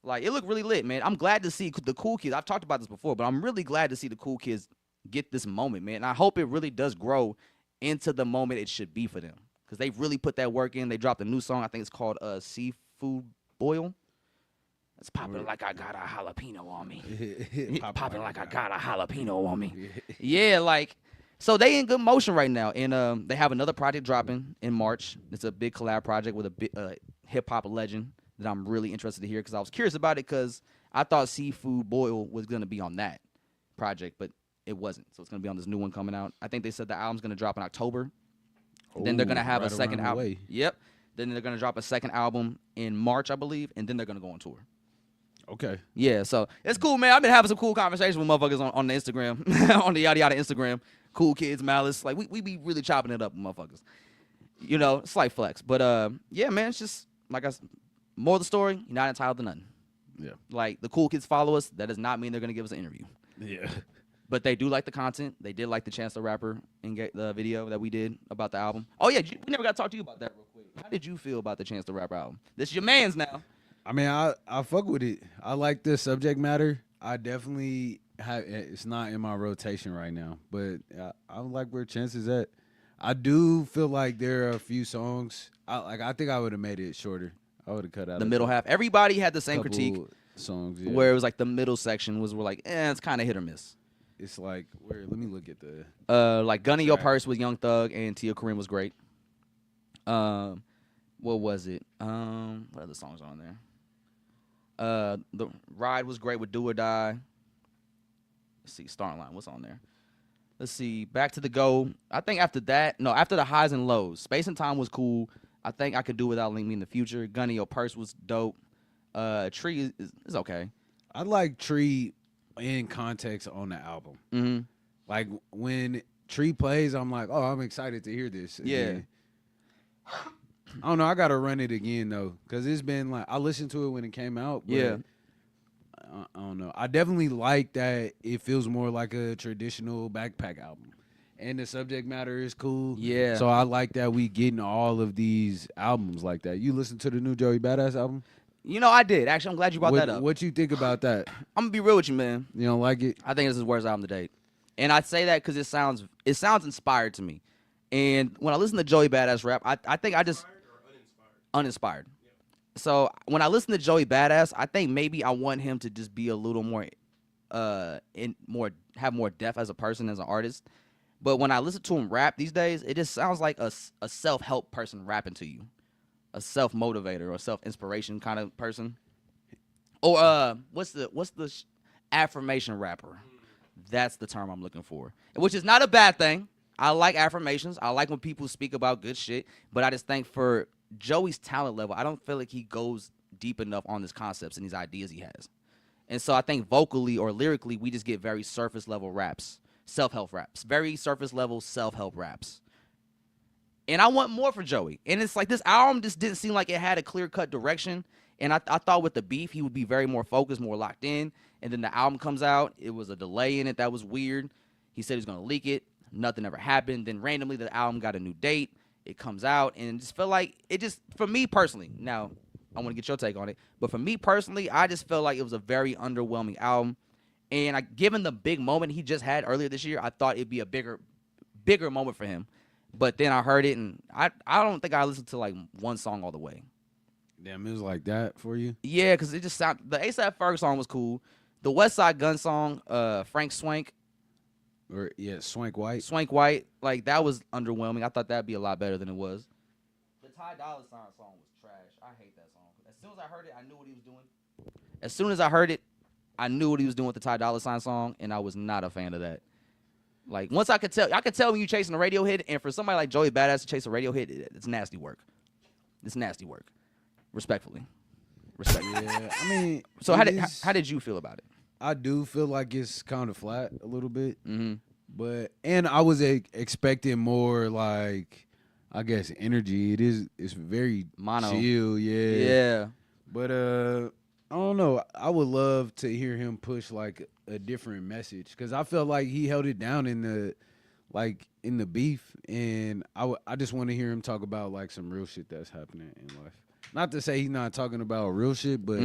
Like, it looked really lit, man. I'm glad to see the cool kids. I've talked about this before, but I'm really glad to see the cool kids get this moment, man. And I hope it really does grow into the moment it should be for them, because they've really put that work in. They dropped a new song. I think it's called Seafood Boil. It's popping like I got a jalapeno on me. Popping like I got a jalapeno on me. Yeah, like, So they in good motion right now, and they have another project dropping in March. It's a big collab project with a big hip hop legend that I'm really interested to hear because I was curious about it because I thought Seafood Boil was gonna be on that project, but it wasn't. So it's gonna be on this new one coming out. I think they said the album's gonna drop in October. Then they're gonna have right a second around the album. way. Yep. Then they're gonna drop a second album in March, I believe, and then they're gonna go on tour. Okay. Yeah, so it's cool, man. I've been having some cool conversations with motherfuckers on the Instagram, on the yada yada Instagram. Cool Kids, Malice. Like we be really chopping it up with motherfuckers. You know, slight flex. But yeah, man, it's just like I said, more of the story, you're not entitled to nothing. Yeah. Like the Cool Kids follow us, that does not mean they're gonna give us an interview. Yeah. But they do like the content. They did like the Chance the Rapper the video that we did about the album. Oh yeah, we never got to talk to you about that real quick. How did you feel about the Chance the Rapper album? This is your man's now. I mean, I fuck with it. I like the subject matter. I definitely have. It's not in my rotation right now, but I like where Chance is at. I do feel like there are a few songs. I think I would have made it shorter. I would have cut out The middle half. Everybody had the same critique songs. Yeah. where it was like the middle section was like, it's kind of hit or miss. It's like where? Let me look at the. Like Gun in Your Purse with Young Thug and Tia Kareem was great. What was it? What other songs are on there? The Ride was great with Do or Die. Let's see, Starting Line, what's on there? Let's see, Back to the Go. I think after the Highs and Lows, Space and Time was cool. I think I Could Do Without Link Me in the Future. Gun in Your Purse was dope. Tree is okay. I like Tree in context on the album. Mm-hmm. Like when Tree plays, I'm like, oh, I'm excited to hear this. Yeah. Again. I don't know. I gotta run it again though, cause it's been like I listened to it when it came out. But Yeah. I don't know. I definitely like that. It feels more like a traditional backpack album, and the subject matter is cool. Yeah. So I like that we getting all of these albums like that. You listen to the new Joey Badass album? You know, I did. Actually, I'm glad you brought that up. What you think about that? I'm gonna be real with you, man. You don't like it? I think this is his worst album to date. And I say that because it sounds inspired to me. And when I listen to Joey Badass rap, I think I just uninspired. So when I listen to Joey Badass, I think maybe I want him to just be a little more have more depth as a person, as an artist. But when I listen to him rap these days, it just sounds like a self-help person rapping to you. A self-motivator or self-inspiration kind of person. Or what's the affirmation rapper? That's the term I'm looking for. Which is not a bad thing. I like affirmations. I like when people speak about good shit. But I just think for Joey's talent level, I don't feel like he goes deep enough on his concepts and these ideas he has. And so I think vocally or lyrically, we just get very surface level raps, self-help raps, very surface level self-help raps. And I want more for Joey. And it's like this album just didn't seem like it had a clear-cut direction. And I thought with the beef, he would be very more focused, more locked in. And then the album comes out. It was a delay in it that was weird. He said he was going to leak it. Nothing ever happened. Then randomly, the album got a new date. It comes out. And it just felt like it just, for me personally, now I want to get your take on it. But for me personally, I just felt like it was a very underwhelming album. And given the big moment he just had earlier this year, I thought it'd be a bigger moment for him. But then I heard it, and I don't think I listened to like one song all the way. Damn, it was like that for you? Yeah, because it just sounded, the A$AP Ferg song was cool. The West Side Gun song, Frank Swank. Or yeah, Swank White. Swank White, like that was underwhelming. I thought that'd be a lot better than it was. The Ty Dolla $ign song was trash. I hate that song. As soon as I heard it, I knew what he was doing. As soon as I heard it, I knew what he was doing with the Ty Dolla $ign song, and I was not a fan of that. Like once I could tell when you chasing a radio hit, and for somebody like Joey Badass to chase a radio hit, it's nasty work. It's nasty work. Respectfully. Yeah, I mean, so how did you feel about it? I do feel like it's kind of flat a little bit, Mm-hmm. and I was expecting more like, I guess, energy. It's very Mono. chill, yeah. Yeah. But I don't know. I would love to hear him push like a different message because I felt like he held it down in the beef, and I just want to hear him talk about like some real shit that's happening in life. Not to say he's not talking about real shit, but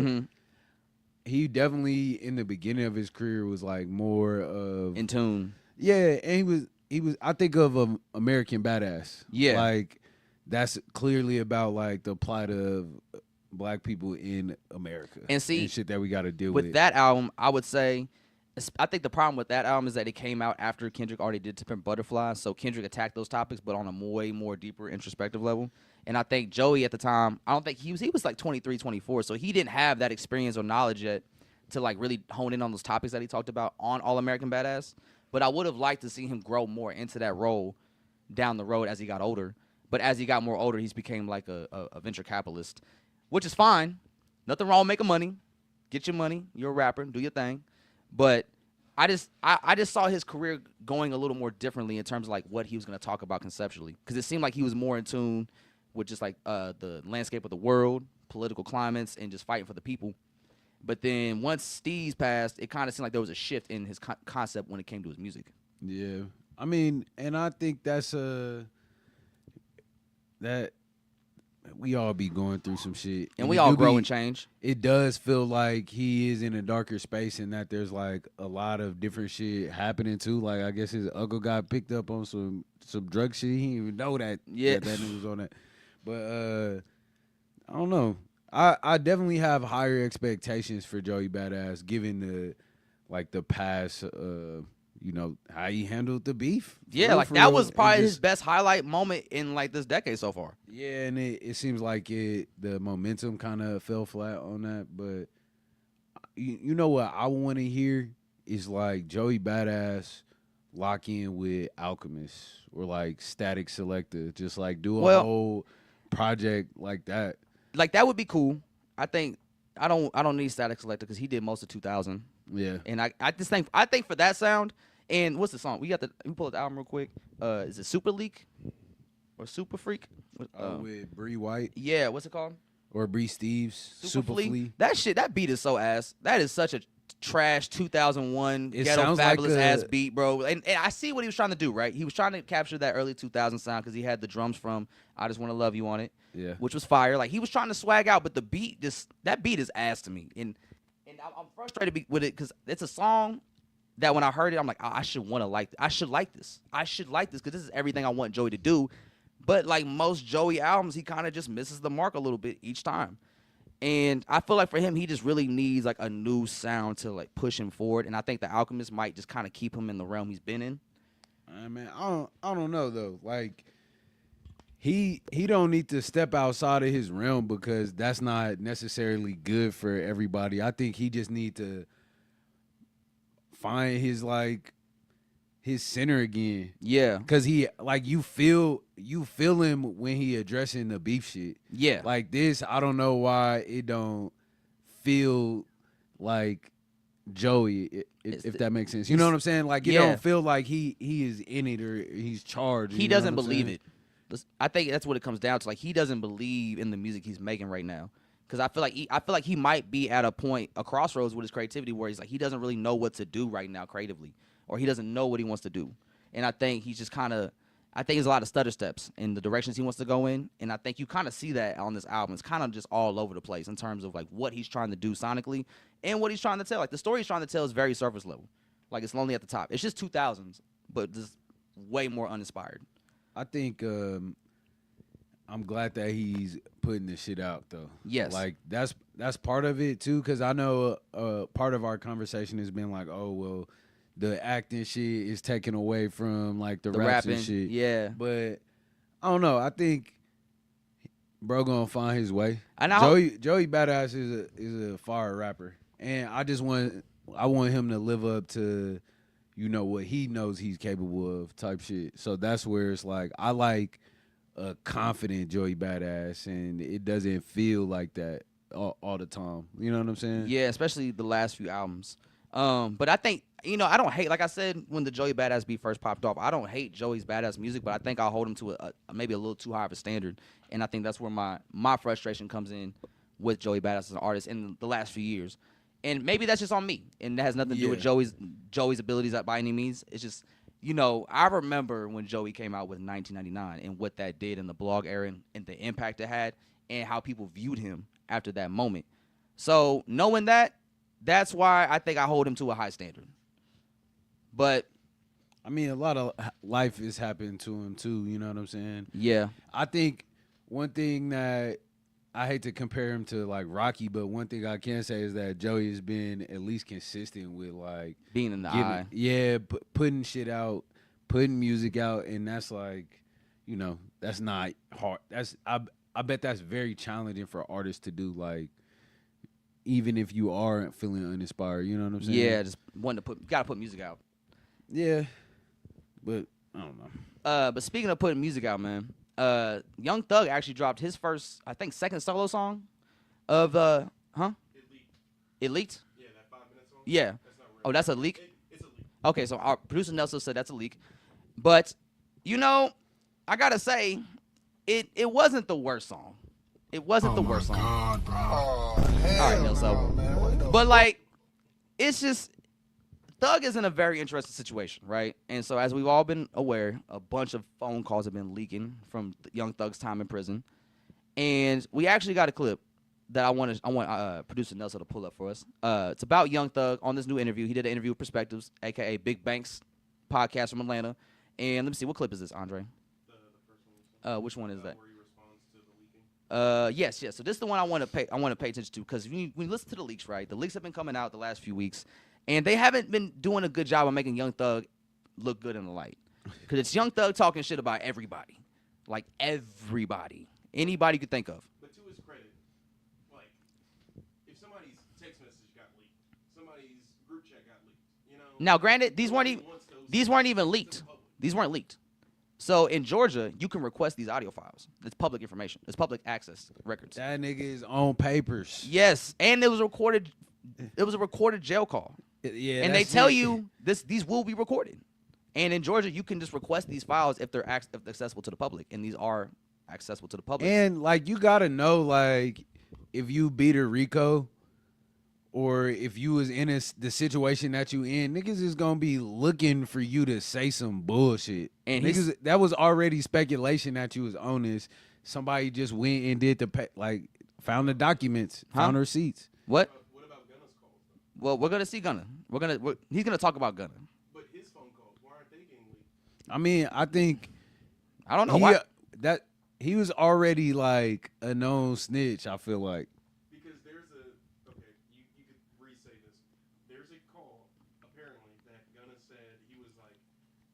he definitely in the beginning of his career was like more of In tune. Yeah, and he was. I think of American Badass. Yeah, like that's clearly about like the plight of Black people in America and see and shit that we got to deal with that album. I would say I think the problem with that album is that it came out after Kendrick already did To Pimp a Butterfly, so Kendrick attacked those topics, but on a way more deeper introspective level. And I think Joey at the time, I don't think he was like 23, 24, so he didn't have that experience or knowledge yet to like really hone in on those topics that he talked about on All American Badass. But I would have liked to see him grow more into that role down the road as he got older. But as he got more older, he's became like a venture capitalist, which is fine. Nothing wrong with making money. Get your money. You're a rapper. Do your thing. But I just saw his career going a little more differently in terms of like what he was going to talk about conceptually, because it seemed like he was more in tune with just like the landscape of the world, political climates, and just fighting for the people. But then once Steez passed, it kind of seemed like there was a shift in his concept when it came to his music. Yeah, I mean, and I think that's that we all be going through some shit, And we all grow and change. It does feel like he is in a darker space, and that there's like a lot of different shit happening too. Like I guess his uncle got picked up on some drug shit. He didn't even know that. Yeah, that nigga was on that. But I don't know. I definitely have higher expectations for Joey Badass, given the past. You know how he handled the beef. Yeah, like that was probably his best highlight moment in like this decade so far. Yeah, and it seems like the momentum kind of fell flat on that. But you know what I want to hear is like Joey Badass lock in with Alchemist or like Static Selector, just like do a whole project like that. Like that would be cool. I think I don't need Static Selector because he did most of 2000. Yeah, and I just think for that sound. And what's the song? We pull up the album real quick. Is it Super Leak or Super Freak? with Bree White. Yeah, what's it called? Or Bree Steves. Super Flea. That beat is so ass. That is such a trash 2001 It ghetto sounds fabulous like ass beat, bro. And I see what he was trying to do, right? He was trying to capture that early 2000 sound because he had the drums from I Just Want to Love You on it, Yeah, which was fire. Like he was trying to swag out, but the beat that beat is ass to me. And I'm frustrated with it because it's a song that when I heard it, I'm like, oh, I should like this because this is everything I want Joey to do. But like most Joey albums, he kind of just misses the mark a little bit each time. And I feel like for him, he just really needs like a new sound to like push him forward. And I think The Alchemist might just kind of keep him in the realm he's been in. Man, I don't know though. Like he don't need to step outside of his realm because that's not necessarily good for everybody. I think he just need to find his center again. Yeah, Cause he like you feel him when he addressing the beef shit. yeah. Like this, I don't know why it don't feel like Joey, if that makes sense. You know what I'm saying? Like it don't feel like he is in it or he's charged. He doesn't believe it. I think that's what it comes down to. Like he doesn't believe in the music he's making right now. Because I feel like he might be at a crossroads with his creativity where he's like he doesn't really know what to do right now creatively, or he doesn't know what he wants to do. And I think he's just I think there's a lot of stutter steps in the directions he wants to go in. And I think you kind of see that on this album. It's kind of just all over the place in terms of like what he's trying to do sonically and what he's trying to tell. Like the story he's trying to tell is very surface level. Like it's lonely at the top. It's just 2000s, but just way more uninspired. I think I'm glad that he's putting this shit out though. Yes. Like that's part of it too, because I know part of our conversation has been like, oh well, the acting shit is taken away from like the rapping shit. Yeah. But I don't know. I think bro gonna find his way. And Joey Badass is a fire rapper, and I want him to live up to, you know, what he knows he's capable of type shit. So that's where it's like I like a confident Joey Badass, and it doesn't feel like that all the time. You know what I'm saying? Yeah, especially the last few albums. But I think, you know, I don't hate, like I said, when the Joey Badass beat first popped off, I don't hate Joey's badass music, but I think I'll hold him to a maybe a little too high of a standard. And I think that's where my frustration comes in with Joey Badass as an artist in the last few years. And maybe that's just on me, and that has nothing to do with Joey's abilities by any means. It's just, you know, I remember when Joey came out with 1999 and what that did in the blog era and the impact it had and how people viewed him after that moment. So knowing that, that's why I think I hold him to a high standard. But I mean, a lot of life is happening to him too. You know what I'm saying? yeah, I think one thing that I hate to compare him to like Rocky, but one thing I can say is that Joey has been at least consistent with like being in the eye. Yeah, putting shit out, putting music out, and that's like, you know, that's not hard. I bet that's very challenging for artists to do. Like, even if you aren't feeling uninspired, you know what I'm saying? Yeah, just wanting to gotta put music out. Yeah, but I don't know. But speaking of putting music out, man, Young Thug actually dropped his first, I think, second solo song of Elite. Yeah, that 5-minute song. Yeah. That's not real. Oh, that's a leak. It's a leak. Okay, so our producer Nelson said that's a leak, but you know, I gotta say, it wasn't the worst song. It wasn't the worst song. God, bro. All right, Nelson. But like, it's just. Thug is in a very interesting situation, right? And so, as we've all been aware, a bunch of phone calls have been leaking from Young Thug's time in prison, and we actually got a clip that I want producer Nelson to pull up for us. It's about Young Thug on this new interview. He did an interview with Perspectives, aka Big Bank's podcast from Atlanta. And let me see, what clip is this, Andre? The first one. Which one is that? Where he responds to the leaking. Yes. So this is the one I want to pay attention to, because when you listen to the leaks, right? The leaks have been coming out the last few weeks. And they haven't been doing a good job of making Young Thug look good in the light. Because it's Young Thug talking shit about everybody. Like, everybody. Anybody you could think of. But to his credit, like, if somebody's text message got leaked, somebody's group chat got leaked, you know. Now, granted, these weren't even leaked. These weren't leaked. So, in Georgia, you can request these audio files. It's public information. It's public access records. That nigga is on papers. Yes. And it was recorded. It was a recorded jail call. Yeah, and they tell you these will be recorded. And in Georgia, you can just request these files if they're accessible to the public, and these are accessible to the public. And like, you gotta know, like, if you beat a Rico, or if you was in the situation that you in, niggas is gonna be looking for you to say some bullshit. And niggas, that was already speculation that you was on this. Somebody just went and did found the documents, found receipts. What? What about Gunna's calls, though? Well, we're gonna see Gunna. He's gonna talk about Gunna. But his phone calls, why aren't they getting leaked? I mean, I think I don't know why. That he was already like a known snitch, I feel like. Because there's you could re-say this. There's a call, apparently, that Gunna said he was, like,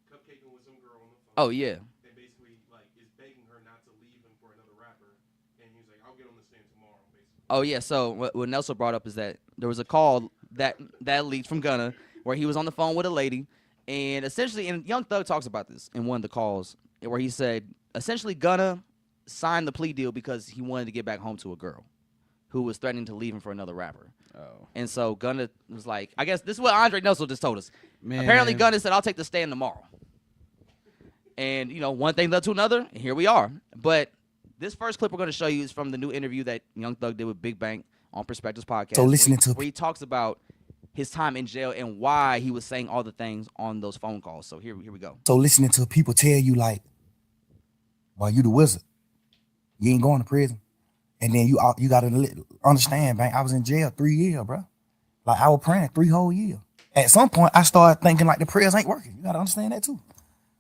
cupcaking with some girl on the phone. Oh, yeah. And basically, like, is begging her not to leave him for another rapper. And he was like, I'll get on the stand tomorrow, basically. Oh, yeah. So what Nelson brought up is that there was a call that leaked from Gunna where he was on the phone with a lady. And essentially, and Young Thug talks about this in one of the calls, where he said, essentially, Gunna signed the plea deal because he wanted to get back home to a girl who was threatening to leave him for another rapper. Oh. And so Gunna was like, I guess this is what Andre Nelson just told us. Man. Apparently, Gunna said, I'll take the stand tomorrow. And, you know, one thing led to another, and here we are. But this first clip we're going to show you is from the new interview that Young Thug did with Big Bank on Perspectives podcast. So listening to where he talks about his time in jail and why he was saying all the things on those phone calls. So here we go. So listening to people tell you, like, well, you the wizard. You ain't going to prison. And then you got to understand, man, I was in jail 3 years, bro. Like, I was praying 3 whole years. At some point, I started thinking, like, the prayers ain't working. You got to understand that, too.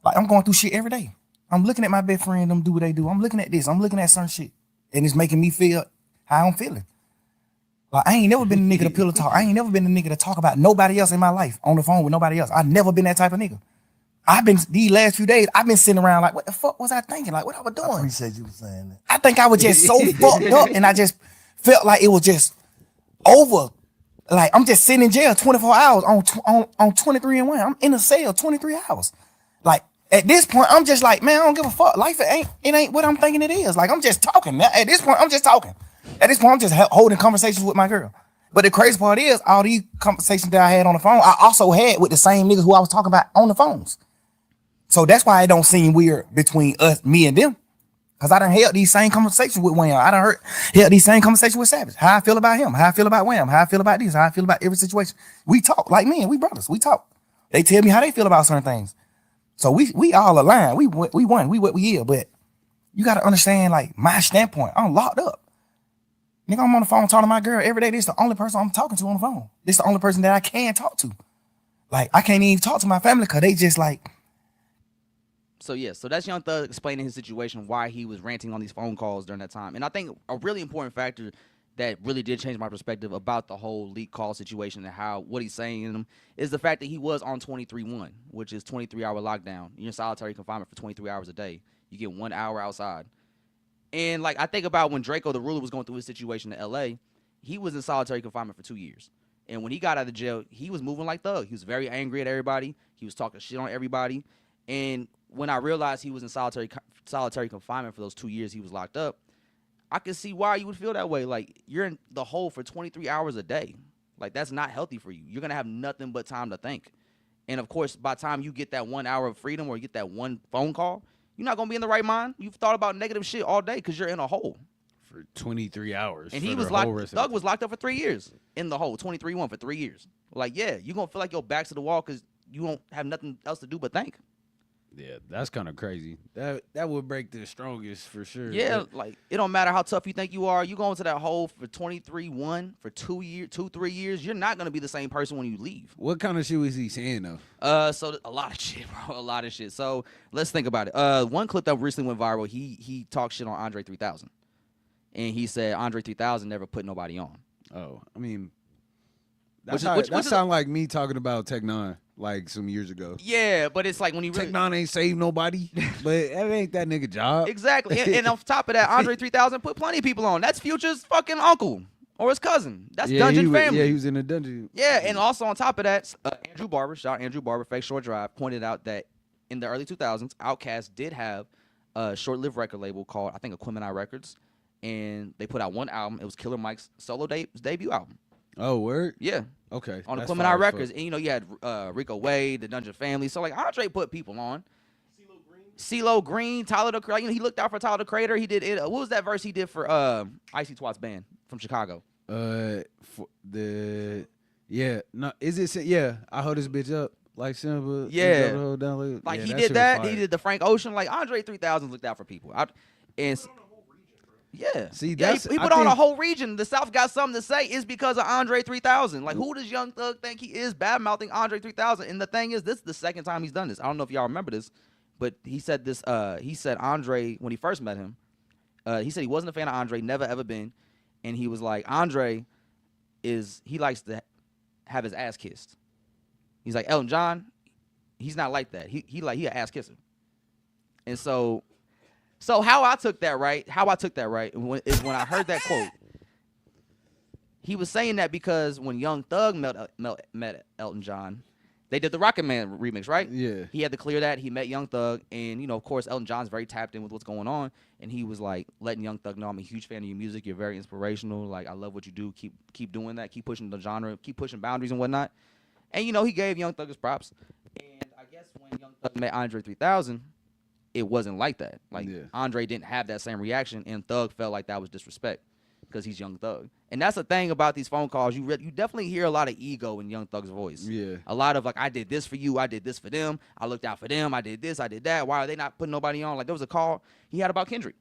Like, I'm going through shit every day. I'm looking at my best friend, them do what they do. I'm looking at this. I'm looking at certain shit. And it's making me feel how I'm feeling. Like, I ain't never been a nigga to pillow talk. I ain't never been a nigga to talk about nobody else in my life on the phone with nobody else. I've never been that type of nigga. These last few days, I've been sitting around like, what the fuck was I thinking? Like, what I was doing? I appreciate you saying that. I think I was just so fucked up, and I just felt like it was just over. Like, I'm just sitting in jail 24 hours on 23 and 1. I'm in a cell 23 hours. Like, at this point, I'm just like, man, I don't give a fuck. Life, it ain't what I'm thinking it is. Like, I'm just talking. At this point, I'm just talking. At this point, I'm just holding conversations with my girl. But the crazy part is, all these conversations that I had on the phone, I also had with the same niggas who I was talking about on the phones. So that's why it don't seem weird between me and them. Because I done held these same conversations with Wham. I done held these same conversations with Savage. How I feel about him. How I feel about Wham. How I feel about this. How I feel about every situation. We talk like men. We brothers. We talk. They tell me how they feel about certain things. So we all align. We won. We what we is. But you got to understand, like, my standpoint. I'm locked up. Nigga, I'm on the phone talking to my girl every day. This is the only person I'm talking to on the phone. This is the only person that I can talk to. Like, I can't even talk to my family because they just like. So that's Young Thug explaining his situation, why he was ranting on these phone calls during that time. And I think a really important factor that really did change my perspective about the whole leak call situation and what he's saying in them is the fact that he was on 23-1, which is 23-hour lockdown. You're in solitary confinement for 23 hours a day. You get 1 hour outside. And like I think about when Draco the Ruler was going through his situation in LA, he was in solitary confinement for 2 years. And when he got out of jail, he was moving like Thug. He was very angry at everybody. He was talking shit on everybody. And when I realized he was in solitary confinement for those 2 years he was locked up, I could see why you would feel that way. Like, you're in the hole for 23 hours a day. Like, that's not healthy for you. You're going to have nothing but time to think. And, of course, by the time you get that 1 hour of freedom or you get that one phone call, you're not going to be in the right mind. You've thought about negative shit all day because you're in a hole. For 23 hours. And he was locked. Thug was locked up for 3 years in the hole, 23-1 for 3 years. Like, yeah, you're going to feel like your back's to the wall because you don't have nothing else to do but think. Yeah, that's kind of crazy. That would break the strongest for sure. Yeah, like it don't matter how tough you think you are. You go into that hole for 23-1 for 3 years. You're not gonna be the same person when you leave. What kind of shit was he saying though? So a lot of shit, bro. A lot of shit. So let's think about it. One clip that recently went viral. He talked shit on Andre 3000, and he said Andre 3000 never put nobody on. Oh, I mean, Which that is sound like me talking about Tech Nine like some years ago. Yeah, but it's like when you Tech really Nine ain't saved nobody, but that ain't that nigga job. exactly. And on top of that, Andre 3000 put plenty of people on. That's Future's fucking uncle or his cousin. That's Dungeon Family. Yeah, he was in the dungeon. Yeah, and also on top of that, Andrew Barber, shout out Andrew Barber, Fake Short Drive, pointed out that in the early 2000s, Outkast did have a short-lived record label called, I think, Aquemini Records, and they put out one album. It was Killer Mike's solo debut album. Oh, word? Yeah. Okay. On that's Aquemini fire as Records. fuck. And, you had Rico Wade, the Dungeon Family. So, like, Andre put people on. CeeLo Green, Tyler the Creator. He looked out for Tyler the Creator. He did it. What was that verse he did for Icy Twat's band from Chicago? For I hold this bitch up like simple. Yeah. Hold down, Like, yeah, he that did shit was that. fire. He did the Frank Ocean. Like, Andre 3000 looked out for people. Yeah. See, yeah, that's he put on a whole region. The South got something to say. It's because of Andre 3000. Like, who does Young Thug think he is bad-mouthing Andre 3000? And the thing is, this is the second time he's done this. I don't know if y'all remember this, but he said this. He said Andre, when he first met him, he said he wasn't a fan of Andre, never ever been. And he was like, Andre he likes to have his ass kissed. He's like, Elton John, he's not like that. He an ass kisser. And so how I took that right is when I heard that quote. He was saying that because when Young Thug met Elton John, they did the Rocket Man remix, right? Yeah. He had to clear that. He met Young Thug, and of course, Elton John's very tapped in with what's going on, and he was like letting Young Thug know, I'm a huge fan of your music. You're very inspirational. Like, I love what you do. Keep doing that. Keep pushing the genre. Keep pushing boundaries and whatnot. And he gave Young Thug his props. And I guess when Young Thug met Andre 3000, it wasn't like that. Like, Andre didn't have that same reaction, and Thug felt like that was disrespect because he's Young Thug. And that's the thing about these phone calls. You definitely hear a lot of ego in Young Thug's voice. Yeah. A lot of, like, I did this for you. I did this for them. I looked out for them. I did this. I did that. Why are they not putting nobody on? Like, there was a call he had about Kendrick.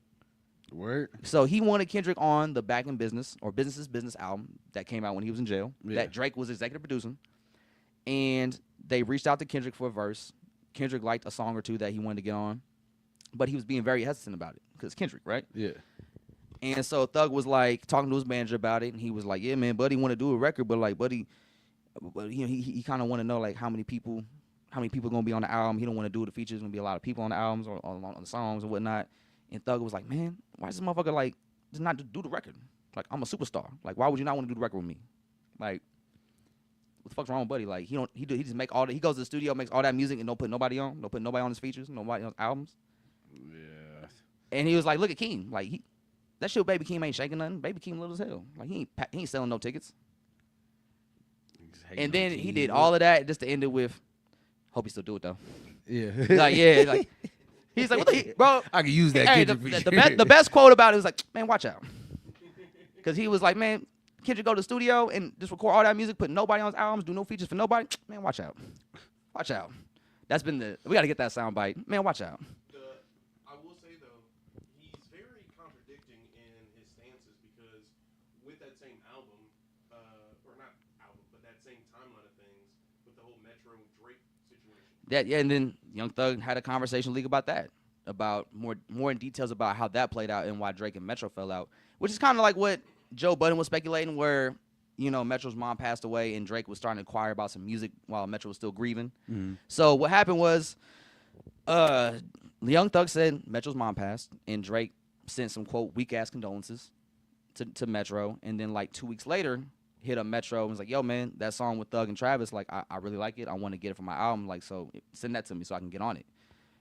Word. So he wanted Kendrick on the Back in Business or Business Business album that came out when he was in jail that Drake was executive producing. And they reached out to Kendrick for a verse. Kendrick liked a song or two that he wanted to get on. But he was being very hesitant about it because Kendrick, right? Yeah. And so Thug was like talking to his manager about it, and he was like, "Yeah, man, Buddy want to do a record, but like, Buddy, he kind of want to know like how many people gonna be on the album. He don't want to do the features. Gonna be a lot of people on the albums or on the songs and whatnot." And Thug was like, "Man, why does this motherfucker like just not do the record? Like, I'm a superstar. Like, why would you not want to do the record with me? Like, what the fuck's wrong with Buddy? Like, he just make all he goes to the studio, makes all that music, and don't put nobody on his features, nobody on his albums." Yeah. And he was like, "Look at Keem. Like, that shit, Baby Keem ain't shaking nothing. Baby Keem little as hell. Like, he ain't selling no tickets." And then he did all of that just to end it with, "Hope he still do it though." Yeah. Like, yeah, like he's like, "Bro, I could use that. hey, Kendrick the best quote about it was like, man, watch out," because he was like, "Man, Kendrick go to the studio and just record all that music, put nobody on his albums, do no features for nobody. Man, watch out, watch out." That's been we got to get that sound bite. Man, watch out. I will say though, he's very contradicting in his stances because with that same album, or not album, but that same timeline of things with the whole Metro Drake situation. Yeah, and then Young Thug had a conversation leak about that, about more in details about how that played out and why Drake and Metro fell out, which is kind of like what Joe Budden was speculating, where Metro's mom passed away and Drake was starting to inquire about some music while Metro was still grieving. So what happened was, Young Thug said Metro's mom passed, and Drake sent some quote weak ass condolences to Metro, and then like 2 weeks later hit up Metro and was like, yo man, that song with Thug and Travis, like I really like it, I want to get it for my album, like, so send that to me so I can get on it.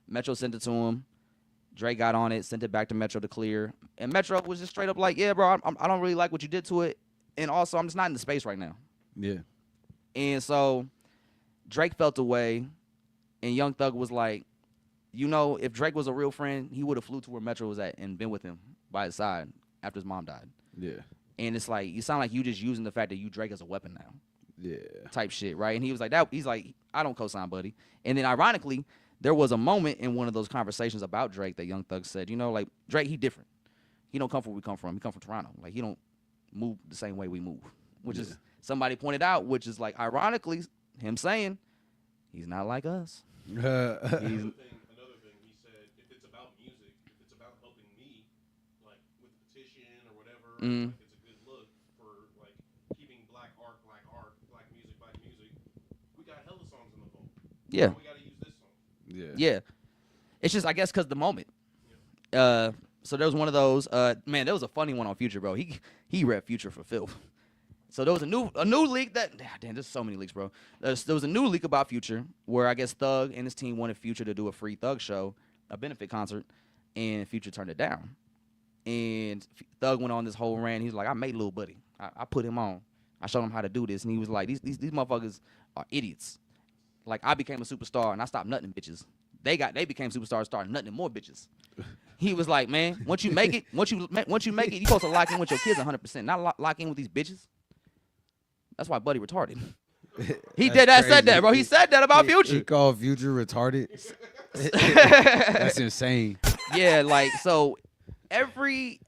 Metro sent it to him, Drake got on it, sent it back to Metro to clear, and Metro was just straight up like, yeah bro, I don't really like what you did to it, and also I'm just not in the space right now. Yeah. And so Drake felt away, and Young Thug was like, if Drake was a real friend, he would have flew to where Metro was at and been with him by his side after his mom died. Yeah. And it's like, you sound like you just using the fact that you Drake as a weapon now. Yeah. Type shit, right? And he was like, he's like, I don't co-sign, buddy. And then ironically, there was a moment in one of those conversations about Drake that Young Thug said, like, Drake, he different. He don't come from where we come from. He come from Toronto. Like, he don't move the same way we move, which is, somebody pointed out, which is like, ironically, him saying, he's not like us. Another thing, he said, if it's about music, if it's about helping me, like with petition or whatever, like it's a good look for like keeping black music. We got hella songs in the vault. Yeah. We got to use this song. Yeah. It's just, I guess, because the moment. So there was one of those. Man, there was a funny one on Future, bro. He read Future for filth. So there was a new leak that, damn, there's so many leaks, bro. There was a new leak about Future where I guess Thug and his team wanted Future to do a free Thug show, a benefit concert, and Future turned it down. And Thug went on this whole rant. He was like, I made Lil Buddy. I put him on. I showed him how to do this. And he was like, these motherfuckers are idiots. Like, I became a superstar, and I stopped nutting bitches. They became superstars, started nutting more bitches. He was like, man, once you make it, you supposed to lock in with your kids 100%, not lock in with these bitches. That's why Buddy retarded. He said that, bro. He said that about Future. He called Future retarded. That's insane. Yeah, like, so every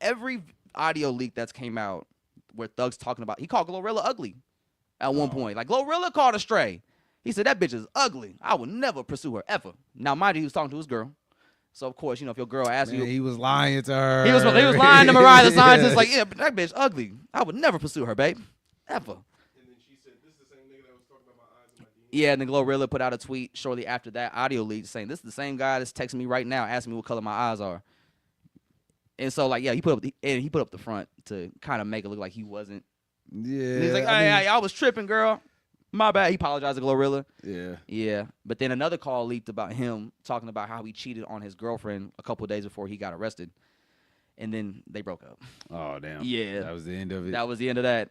audio leak that's came out where Thug's talking about, he called Glorilla ugly at one point. Like, Glorilla called her stray. He said, that bitch is ugly. I would never pursue her, ever. Now, mind you, he was talking to his girl. So, of course, if your girl asks you. He was lying to her. He was lying to Mariah the Scientist. Like, yeah, but that bitch ugly. I would never pursue her, babe. Ever. And then she said, this is the same nigga that was talking about my eyes and my demons. Yeah, and then Glorilla put out a tweet shortly after that audio leak saying, this is the same guy that's texting me right now asking me what color my eyes are. And so, like, yeah, he put up the front to kind of make it look like he wasn't. Yeah. And he's like, I was tripping, girl. My bad. He apologized to Glorilla. Yeah. Yeah. But then another call leaked about him talking about how he cheated on his girlfriend a couple of days before he got arrested. And then they broke up. Oh, damn. Yeah. That was the end of it. That was the end of that.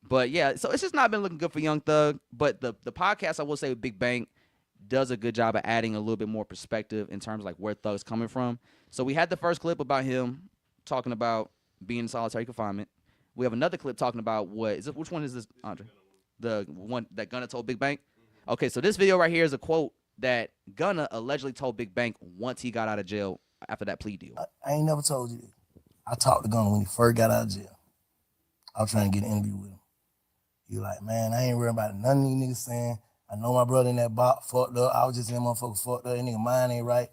But yeah, so it's just not been looking good for Young Thug. But the podcast, I will say, with Big Bang does a good job of adding a little bit more perspective in terms of like where Thug's coming from. So we had the first clip about him talking about being in solitary confinement. We have another clip talking about which one is this, Andre? The one that Gunna told Big Bang? Okay, so this video right here is a quote that Gunna allegedly told Big Bang once he got out of jail after that plea deal. I ain't never told you this. I talked to Gunna when he first got out of jail. I was trying to get an interview with him. He like, man, I ain't worried about none of these niggas saying, I know my brother in that box fucked up. I was just in that motherfucker fucked up. That nigga mind ain't right.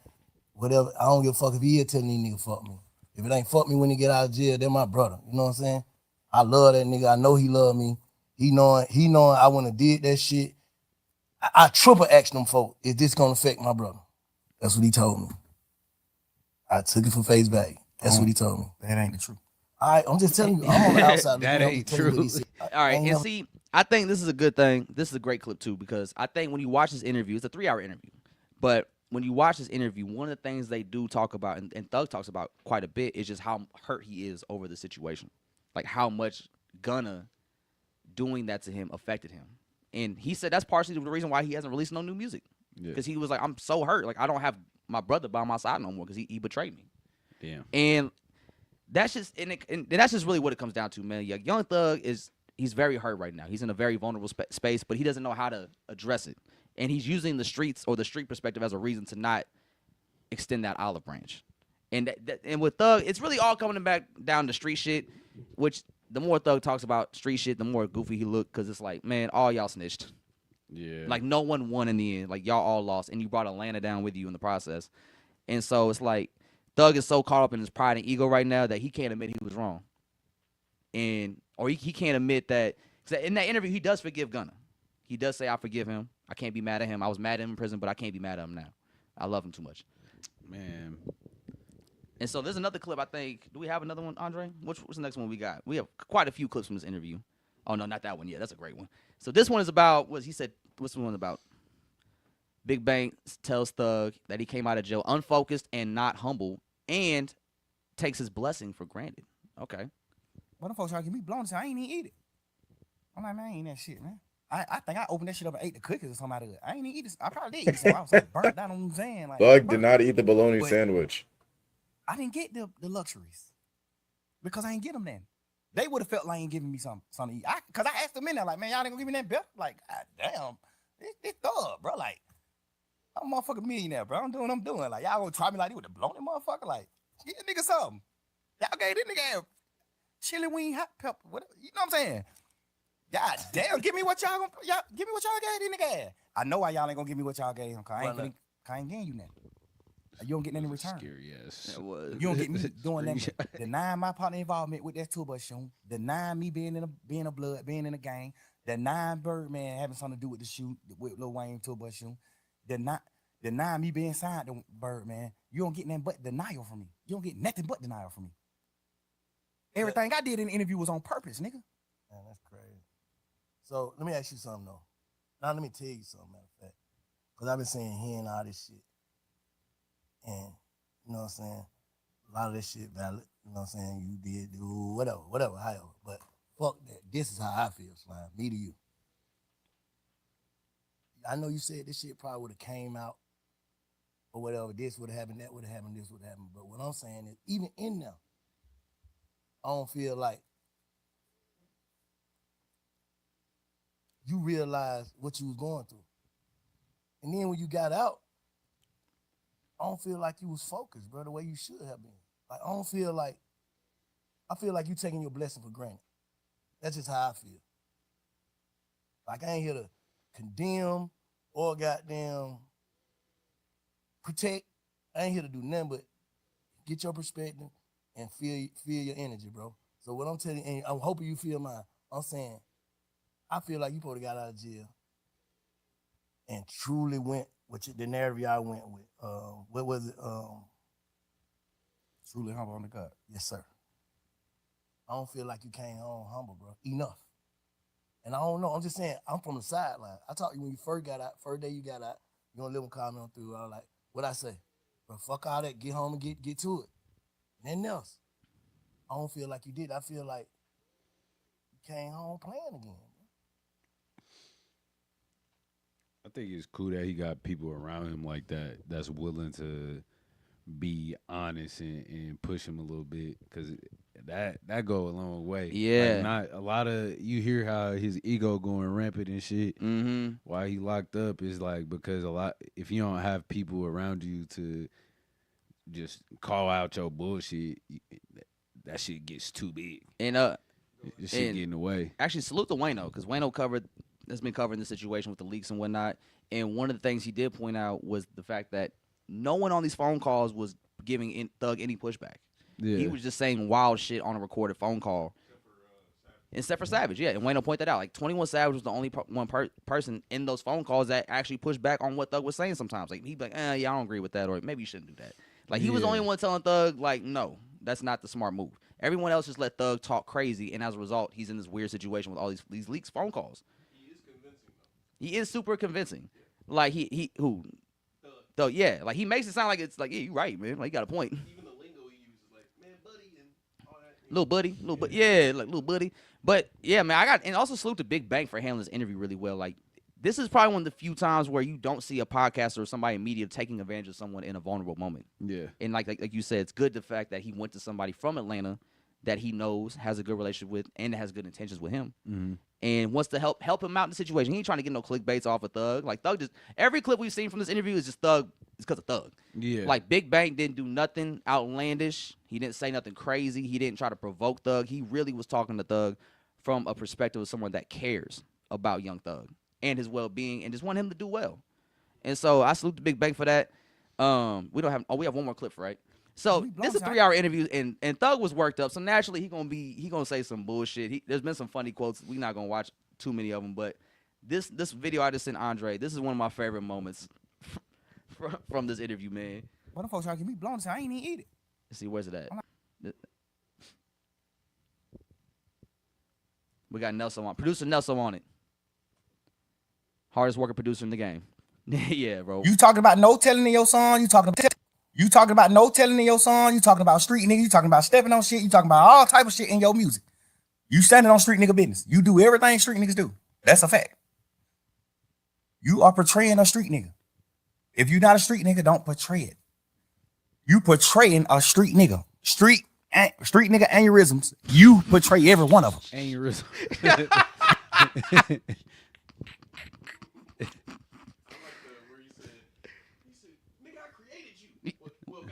Whatever. I don't give a fuck if he is telling these niggas fuck me. If it ain't fuck me when he get out of jail, they're my brother. You know what I'm saying? I love that nigga. I know he love me. He knowing I wouldn't have did that shit. I triple asked them folk, is this gonna affect my brother? That's what he told me. I took it for face value. That's what he told me. That ain't the truth. All right, I'm just telling you, I'm on the outside. That ain't true. All right, and see, I think this is a good thing. This is a great clip, too, because I think when you watch this interview, it's a 3-hour interview, but when you watch this interview, one of the things they do talk about, and Thug talks about quite a bit, is just how hurt he is over the situation. Like, how much Gunna doing that to him affected him. And he said that's partially the reason why he hasn't released no new music. Because he was like, I'm so hurt. Like, I don't have my brother by my side no more because he betrayed me. Damn. And that's just and that's just really what it comes down to, man. Yeah, Young Thug he's very hurt right now. He's in a very vulnerable space, but he doesn't know how to address it. And he's using the streets or the street perspective as a reason to not extend that olive branch. And and with Thug, it's really all coming back down to street shit, which the more Thug talks about street shit, the more goofy he look, because it's like, man, all y'all snitched. Yeah. Like no one won in the end. Like y'all all lost, and you brought Atlanta down with you in the process. And so it's like Thug is so caught up in his pride and ego right now that he can't admit he was wrong, or he can't admit that. Cause in that interview, he does forgive Gunna. He does say, "I forgive him. I can't be mad at him. I was mad at him in prison, but I can't be mad at him now. I love him too much." Man. And so there's another clip. I think. Do we have another one, Andre? What's the next one we got? We have quite a few clips from this interview. Oh no, not that one. Yeah, that's a great one. So this one is about what he said. What's the one about? Big Bang tells Thug that he came out of jail unfocused and not humble, and takes his blessing for granted. Okay. What the folks trying to get me blown? I ain't even eat it. I'm like, man, I ain't eating that shit, man. I think I opened that shit up and ate the cookies or something out of it. I ain't even eat it. I probably did eat some. I was like burnt down on what I'm saying. Like, Thug did not eat the bologna But- sandwich. I didn't get the luxuries because I ain't get them then. They would have felt like ain't giving me something to eat. Cause I asked them in there, like, man, y'all ain't gonna give me that bill? Like, God damn, this Thug, bro. Like, I'm a motherfucking millionaire, bro. I'm doing what I'm doing. Like, y'all gonna try me like this with the blown motherfucker? Like, get a nigga something. Y'all gave this nigga chili wing hot pepper. Whatever. You know what I'm saying? God damn, give me what y'all give me what y'all gave this nigga. I know why y'all ain't gonna give me what y'all gave him. Cause I ain't getting you nothing. You don't get nothing in return. Scary ass. That was. You don't get me doing that. Denying my partner involvement with that tour bus shoot. Denying me being in a gang. Denying Birdman having something to do with the shoot with Lil Wayne tour bus shoot. Denying me being signed to Birdman. You don't get nothing but denial from me. You don't get nothing but denial from me. Everything I did in the interview was on purpose, nigga. Man, that's crazy. So let me ask you something though. Now let me tell you something, matter of fact. Because I've been saying hearing all this shit. And you know what I'm saying? A lot of this shit valid. You know what I'm saying? You did do whatever, however. But fuck that. This is how I feel, Slime. Me to you. I know you said this shit probably would have came out or whatever. This would have happened, that would have happened, this would have happened. But what I'm saying is, even in there, I don't feel like you realized what you was going through. And then when you got out, I don't feel like you was focused, bro, the way you should have been. Like, I feel like you taking your blessing for granted. That's just how I feel. Like, I ain't here to condemn or goddamn protect. I ain't here to do nothing but get your perspective and feel your energy, bro. So what I'm telling you, and I'm hoping you feel mine, I'm saying, I feel like you probably got out of jail and truly went with the narrative I went with. What was it? Truly humble on the gut. Yes, sir. I don't feel like you came home humble, bro. Enough. And I don't know. I'm just saying, I'm from the sideline. I talked to you when you first got out, first day you got out, you gonna live and call me on through. I was like, what I say? Bro, fuck all that. Get home and get to it. Nothing else. I don't feel like you did. I feel like you came home playing again. I think it's cool that he got people around him like that that's willing to be honest and push him a little bit, because that go a long way. Yeah. Like, not a lot of, you hear how his ego going rampant and shit. Mm-hmm. Why he locked up is like because if you don't have people around you to just call out your bullshit, that shit gets too big. And This shit get in the way. actually salute to Wayno, because Wayno has been covering the situation with the leaks and whatnot. And one of the things he did point out was the fact that no one on these phone calls was giving Thug any pushback. Yeah. He was just saying wild shit on a recorded phone call. Except for Savage, yeah. And Wayno pointed that out. Like, 21 Savage was the only person in those phone calls that actually pushed back on what Thug was saying sometimes. Like, he'd be like, yeah, I don't agree with that, or maybe you shouldn't do that. Like, he was the only one telling Thug, like, no, that's not the smart move. Everyone else just let Thug talk crazy, and as a result, he's in this weird situation with all these leaks phone calls. He is convincing, though. He is super convincing. Like, Thug, yeah. Like, he makes it sound like it's like, yeah, you're right, man. Like, you got a point. Even the lingo he uses, like, man, buddy, and all that. Little buddy, yeah, like little buddy. But yeah, man, and also salute to Big Bang for handling this interview really well. Like, this is probably one of the few times where you don't see a podcaster or somebody in media taking advantage of someone in a vulnerable moment. Yeah. And like you said, it's good the fact that he went to somebody from Atlanta that he knows has a good relationship with and has good intentions with him, and wants to help him out in the situation. He ain't trying to get no clickbaits off of Thug. Like, Thug just, every clip we've seen from this interview is just Thug. It's because of Thug. Yeah. Like, Big Bang didn't do nothing outlandish. He didn't say nothing crazy. He didn't try to provoke Thug. He really was talking to Thug from a perspective of someone that cares about young Thug and his well-being, and just want him to do well. And so I salute the Big Bang for that. We have one more clip, right? So this is a 3-hour interview, and Thug was worked up. So naturally he gonna say some bullshit. There's been some funny quotes. We're not gonna watch too many of them, but this video I just sent Andre. This is one of my favorite moments from this interview, man. What the folks trying to get me blown? I ain't even eat it. Let's see, where's it at? We got Nelson on, producer Nelson on it. Hardest working producer in the game. Yeah, bro. You talking about no telling in your song? You talking about no telling in your song? You talking about street nigga? You talking about stepping on shit? You talking about all type of shit in your music? You standing on street nigga business. You do everything street niggas do. That's a fact. You are portraying a street nigga. If you're not a street nigga, don't portray it. You portraying a street nigga. Street nigga aneurysms. You portray every one of them. Aneurysm.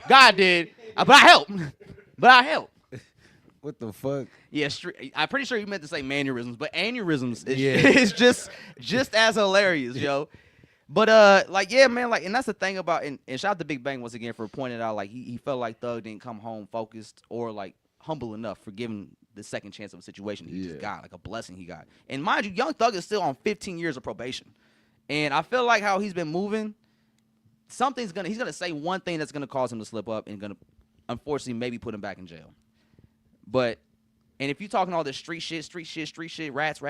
God did, but I helped. What the fuck? Yeah, I'm pretty sure you meant to say mannerisms, but aneurysms is, Yeah. is just as hilarious, yo. But like, yeah, man, like, and that's the thing about, and shout out to Big Bang once again for pointing out, like, he felt like Thug didn't come home focused or like humble enough for giving the second chance of a situation he just got, like a blessing he got. And mind you, Young Thug is still on 15 years of probation, and I feel like how he's been moving, he's gonna say one thing that's gonna cause him to slip up and gonna, unfortunately, maybe put him back in jail. But, and if you're talking all this street shit, rats,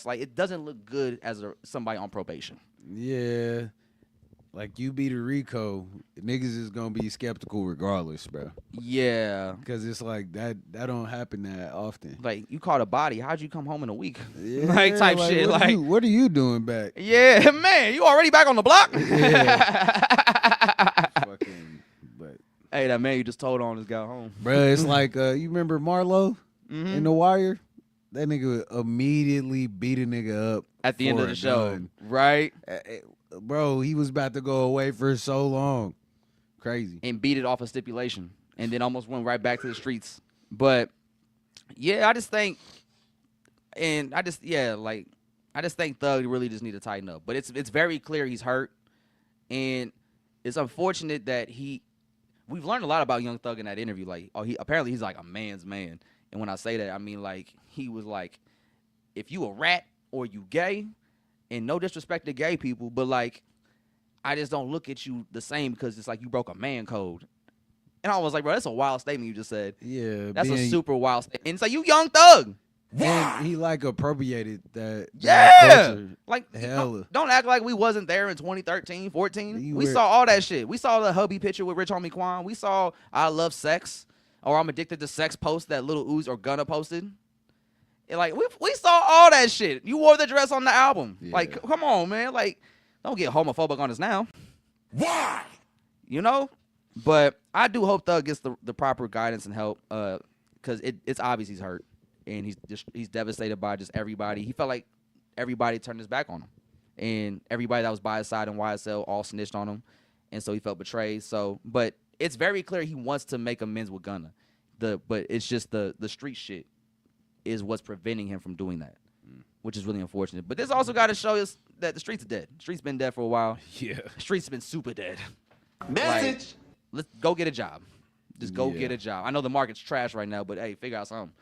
like, it doesn't look good as somebody on probation. Yeah. Like, you beat a Rico, niggas is gonna be skeptical regardless, bro. Yeah. Because it's like, that don't happen that often. Like, you caught a body. How'd you come home in a week? Yeah, like, type shit. What are you doing back? Yeah, man, you already back on the block? Yeah. Fucking, but. Hey, that man you just told on just got home. Bruh, it's like, you remember Marlo in The Wire? That nigga immediately beat a nigga up at the end of the show, right? Bro, he was about to go away for so long. Crazy. And beat it off a stipulation. And then almost went right back to the streets. But, yeah, I just think Thug really just need to tighten up. But it's very clear he's hurt. And it's unfortunate that we've learned a lot about Young Thug in that interview. Like, apparently he's like a man's man. And when I say that, I mean, like, he was like, if you a rat or you gay, and no disrespect to gay people, but, like, I just don't look at you the same because it's like you broke a man code. And I was like, bro, that's a wild statement you just said. Yeah. That's a super wild statement. And it's like, you Young Thug. And he, like, appropriated that. Yeah. That culture. Like, hella. Don't act like we wasn't there in 2013, 14. We saw all that shit. We saw the hubby picture with Rich Homie Quan. We saw I Love Sex or I'm Addicted to Sex post that Lil Uzi or Gunna posted. And like, we saw all that shit. You wore the dress on the album. Yeah. Like, come on, man. Like, don't get homophobic on us now. Why? You know? But I do hope Thug gets the proper guidance and help because it's obvious he's hurt. And he's devastated by just everybody. He felt like everybody turned his back on him. And everybody that was by his side in YSL all snitched on him. And so he felt betrayed. So, but it's very clear he wants to make amends with Gunna. But it's just the street shit is what's preventing him from doing that, which is really unfortunate. But this also got to show us that the streets are dead. The streets been dead for a while. Yeah. The streets been super dead. Message. Like, let's go get a job. Just go get a job. I know the market's trash right now, but hey, figure out something.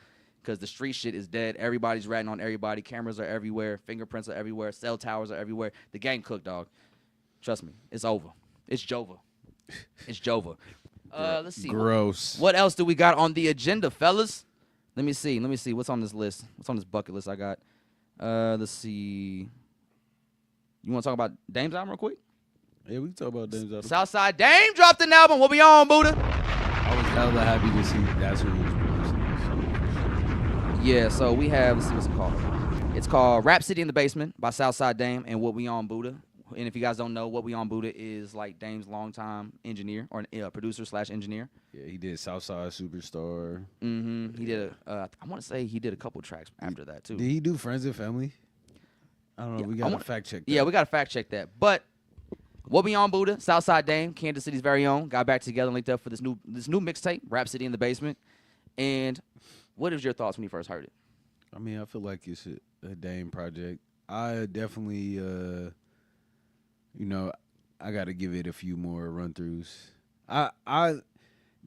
Because the street shit is dead. Everybody's ratting on everybody. Cameras are everywhere. Fingerprints are everywhere. Cell towers are everywhere. The game cooked, dog. Trust me. It's over. It's Jova. It's Jova. Let's see. Gross. What else do we got on the agenda, fellas? Let me see. What's on this list? What's on this bucket list I got? Let's see. You want to talk about Dame's album real quick? Yeah, we can talk about Dame's album. Southside Dame dropped an album. What we on, Buddha? I was hella happy to see that's who he was producing. Yeah, so we have, let's see what's it called. It's called Rap City in the Basement by Southside Dame and What We On Buddha. And if you guys don't know, What We On Buddha is like Dame's longtime engineer or producer / engineer. Yeah, he did Southside Superstar. Mm-hmm. He did I want to say he did a couple tracks after that too. Did he do Friends and Family? I don't know. We got to fact check that. Yeah, we got to fact check that. But What We On Buddha, Southside Dame, Kansas City's very own, got back together and linked up for this new mixtape, Rap City in the Basement. And what is your thoughts when you first heard it? I mean, I feel like it's a Dame project. I definitely, you know, I got to give it a few more run throughs.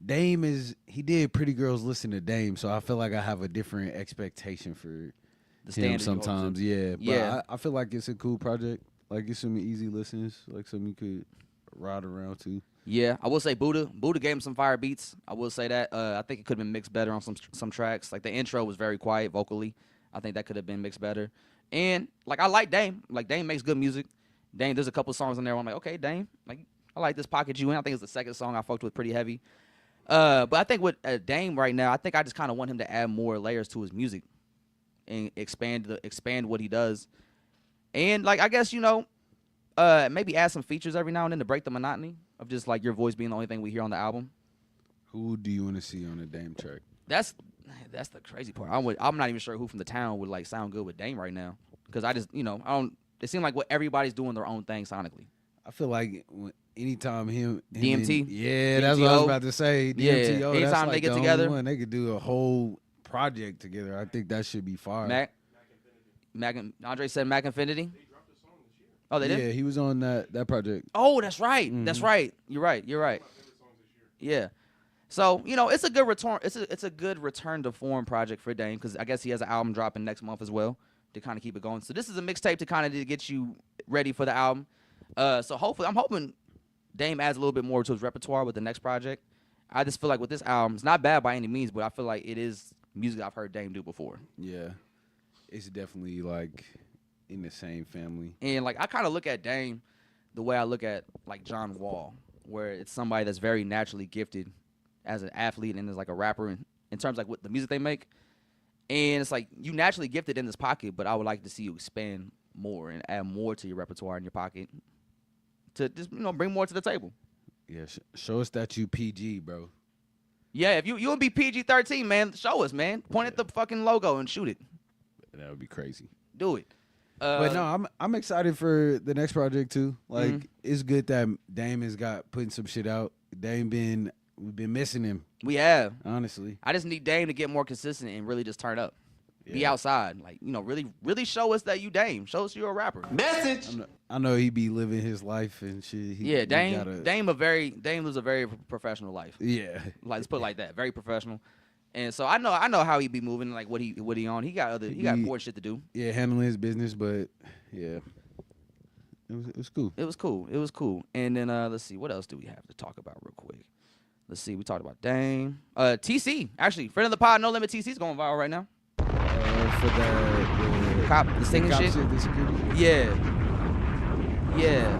Dame he did Pretty Girls Listen to Dame, so I feel like I have a different expectation for The him standard you hold sometimes. to. Yeah, but Yeah. I feel like it's a cool project. Like it's some easy listens, like something you could ride around to. Yeah, I will say Buddha gave him some fire beats. I will say that. I think it could have been mixed better on some tracks. Like the intro was very quiet vocally. I think that could have been mixed better. And like I like Dame. Like Dame makes good music. Dame, there's a couple songs in there where I'm like, okay, Dame, like I like this Pocket You In. I think it's the second song I fucked with pretty heavy. But I think with Dame right now, I think I just kind of want him to add more layers to his music and expand what he does. And like I guess maybe add some features every now and then to break the monotony of just like your voice being the only thing we hear on the album. Who do you want to see on a Dame track? That's the crazy part. I'm not even sure who from the town would like sound good with Dame right now because I just I don't. It seems like what everybody's doing their own thing sonically. I feel like anytime him DMT? and, yeah, that's what I was about to say. Yeah, DMTO, that's anytime like they get the together. only one. They could do a whole project together. I think that should be fire. Andre said Mac Infinity. Oh, they did. Yeah, he was on that project. Oh, that's right. That's right. You're right. Yeah. So it's a good return. It's a good return to form project for Dame because I guess he has an album dropping next month as well to kind of keep it going. So this is a mixtape to kind of get you ready for the album. So hopefully, I'm hoping Dame adds a little bit more to his repertoire with the next project. I just feel like with this album, it's not bad by any means, but I feel like it is music I've heard Dame do before. Yeah, it's definitely like in the same family. And like I kind of look at Dame the way I look at like John Wall, where it's somebody that's very naturally gifted as an athlete and as like a rapper in terms of like what the music they make. And it's like you naturally gifted in this pocket, but I would like to see you expand more and add more to your repertoire in your pocket to just bring more to the table. Yeah, show us that you PG, bro. Yeah, if you would be PG-13, man, show us, man. Point at the fucking logo and shoot it. That would be crazy. Do it. But no, I'm excited for the next project too. Like it's good that Dame has got putting some shit out. We've been missing him. We have. Honestly. I just need Dame to get more consistent and really just turn up. Yeah. Be outside. Like, really show us that you Dame. Show us you're a rapper. Message. I know he be living his life and shit. Dame lives a very professional life. Yeah. Like, let's put it like that. Very professional. And so I know how he be moving, like what he on. He got important shit to do. Yeah, handling his business, but yeah. It was cool. It was cool. And then let's see, what else do we have to talk about real quick? Let's see, we talked about Dame. TC, actually, friend of the pod, No Limit TC's going viral right now. For the singing shit. The security. Yeah.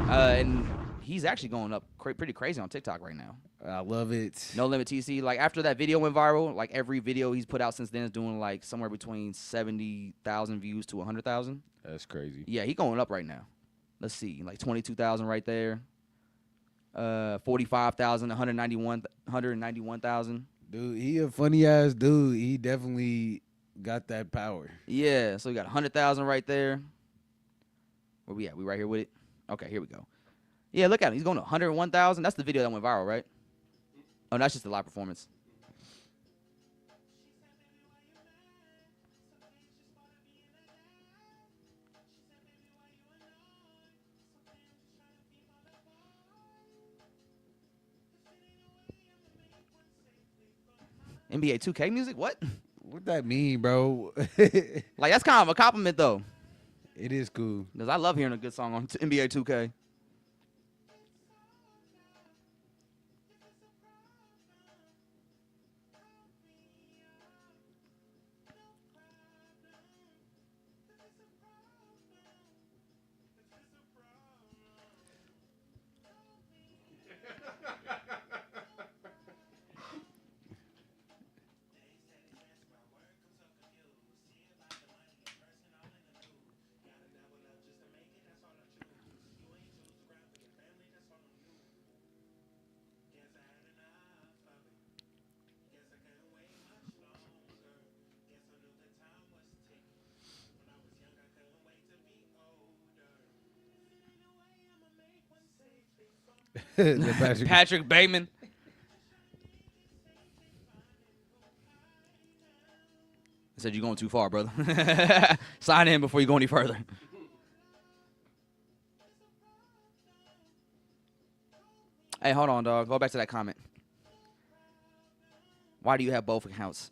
And he's actually going up pretty crazy on TikTok right now. I love it. No Limit TC. Like after that video went viral, like every video he's put out since then is doing like somewhere between 70,000 views to 100,000. That's crazy. Yeah, he going up right now. Let's see, like 22,000 right there. 45,000, 191,000. Dude, he a funny ass dude. He definitely got that power. Yeah, so we got 100,000 right there. Where we at? We right here with it? Okay, here we go. Yeah, look at him. He's going to 101,000. That's the video that went viral, right? Oh, that's just the live performance. NBA 2K music? What? What that mean, bro? Like, that's kind of a compliment, though. It is cool. Because I love hearing a good song on NBA 2K. Patrick Bateman. said you're going too far, brother. Sign in before you go any further. Hey, hold on, dog. Go back to that comment. Why do you have both accounts?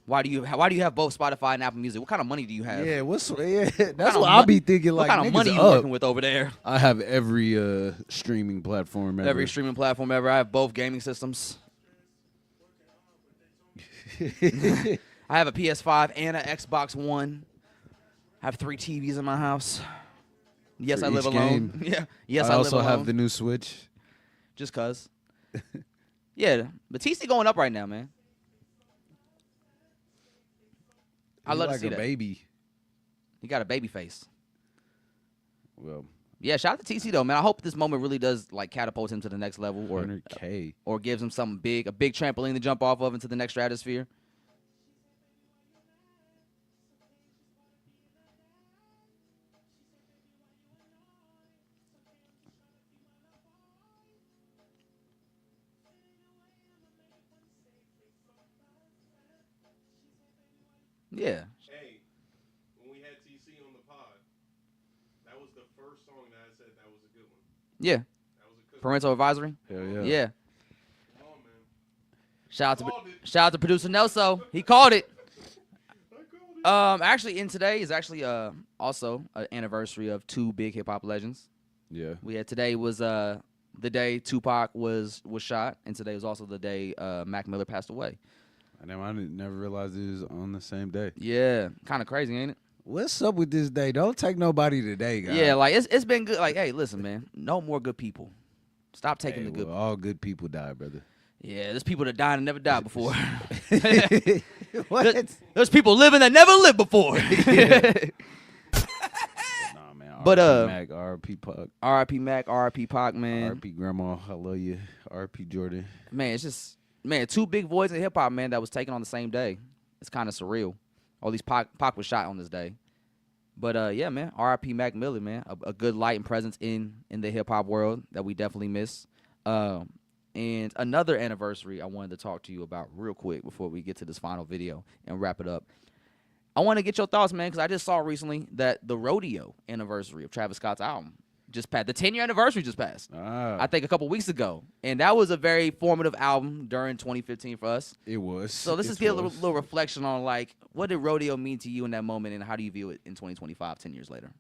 Why do you have both Spotify and Apple Music? What kind of money do you have? Yeah, that's what I'll be thinking. What Like, kind of money you up. working with over there? I have every streaming platform ever. Every streaming platform ever. I have both gaming systems. I have a PS5 and an Xbox One. I have 3 TVs in my house. Yes, For I live each alone. game. Yeah. Yes, I I live also alone. have the new Switch. Just cause. Yeah, but TC going up right now, man. I He's love like to see a that. baby. He got a baby face. Well, Yeah, shout out to TC though, man. I hope this moment really does like catapult him to the next level, 100K. or gives him something big, a big trampoline to jump off of into the next stratosphere. Yeah. Hey, when we had TC on the pod, that was the first song that I said that was a good one. Yeah. That was a good Parental advisory. Hell yeah. Yeah. Come on, man. Shout Called it. out to producer Nelso. He called it. I called it. Actually, in today is actually also an anniversary of 2 big hip hop legends. Yeah. We had today was the day Tupac was shot, and today was also the day Mac Miller passed away. I never realized it was on the same day. Yeah, kind of crazy, ain't it? What's up with this day? Don't take nobody today, guys. Yeah, like it's been good. Like, hey, listen, man, no more good people. Stop taking the good. All good people die, brother. Yeah, there's people that died and never died before. What? There's people living that never lived before. Nah, man. But, R.I.P. Mac, R.I.P. Pac, R.I.P. Mac, R.I.P. Pac, man. R.I.P. Grandma, I love you. R.I.P. Jordan. Man, it's just 2 big voids in hip hop, man, that was taken on the same day. It's kind of surreal. Or at least Pac was shot on this day. But yeah, man, R.I.P. Mac Miller, man, a good light and presence in the hip hop world that we definitely miss. And another anniversary I wanted to talk to you about real quick before we get to this final video and wrap it up. I want to get your thoughts, man, because I just saw recently that the Rodeo anniversary of Travis Scott's album just passed. The 10-year anniversary just passed. I think a couple weeks ago. And that was a very formative album during 2015 for us. It was. So let's just get a little reflection on, like, what did Rodeo mean to you in that moment, and how do you view it in 2025, 10 years later?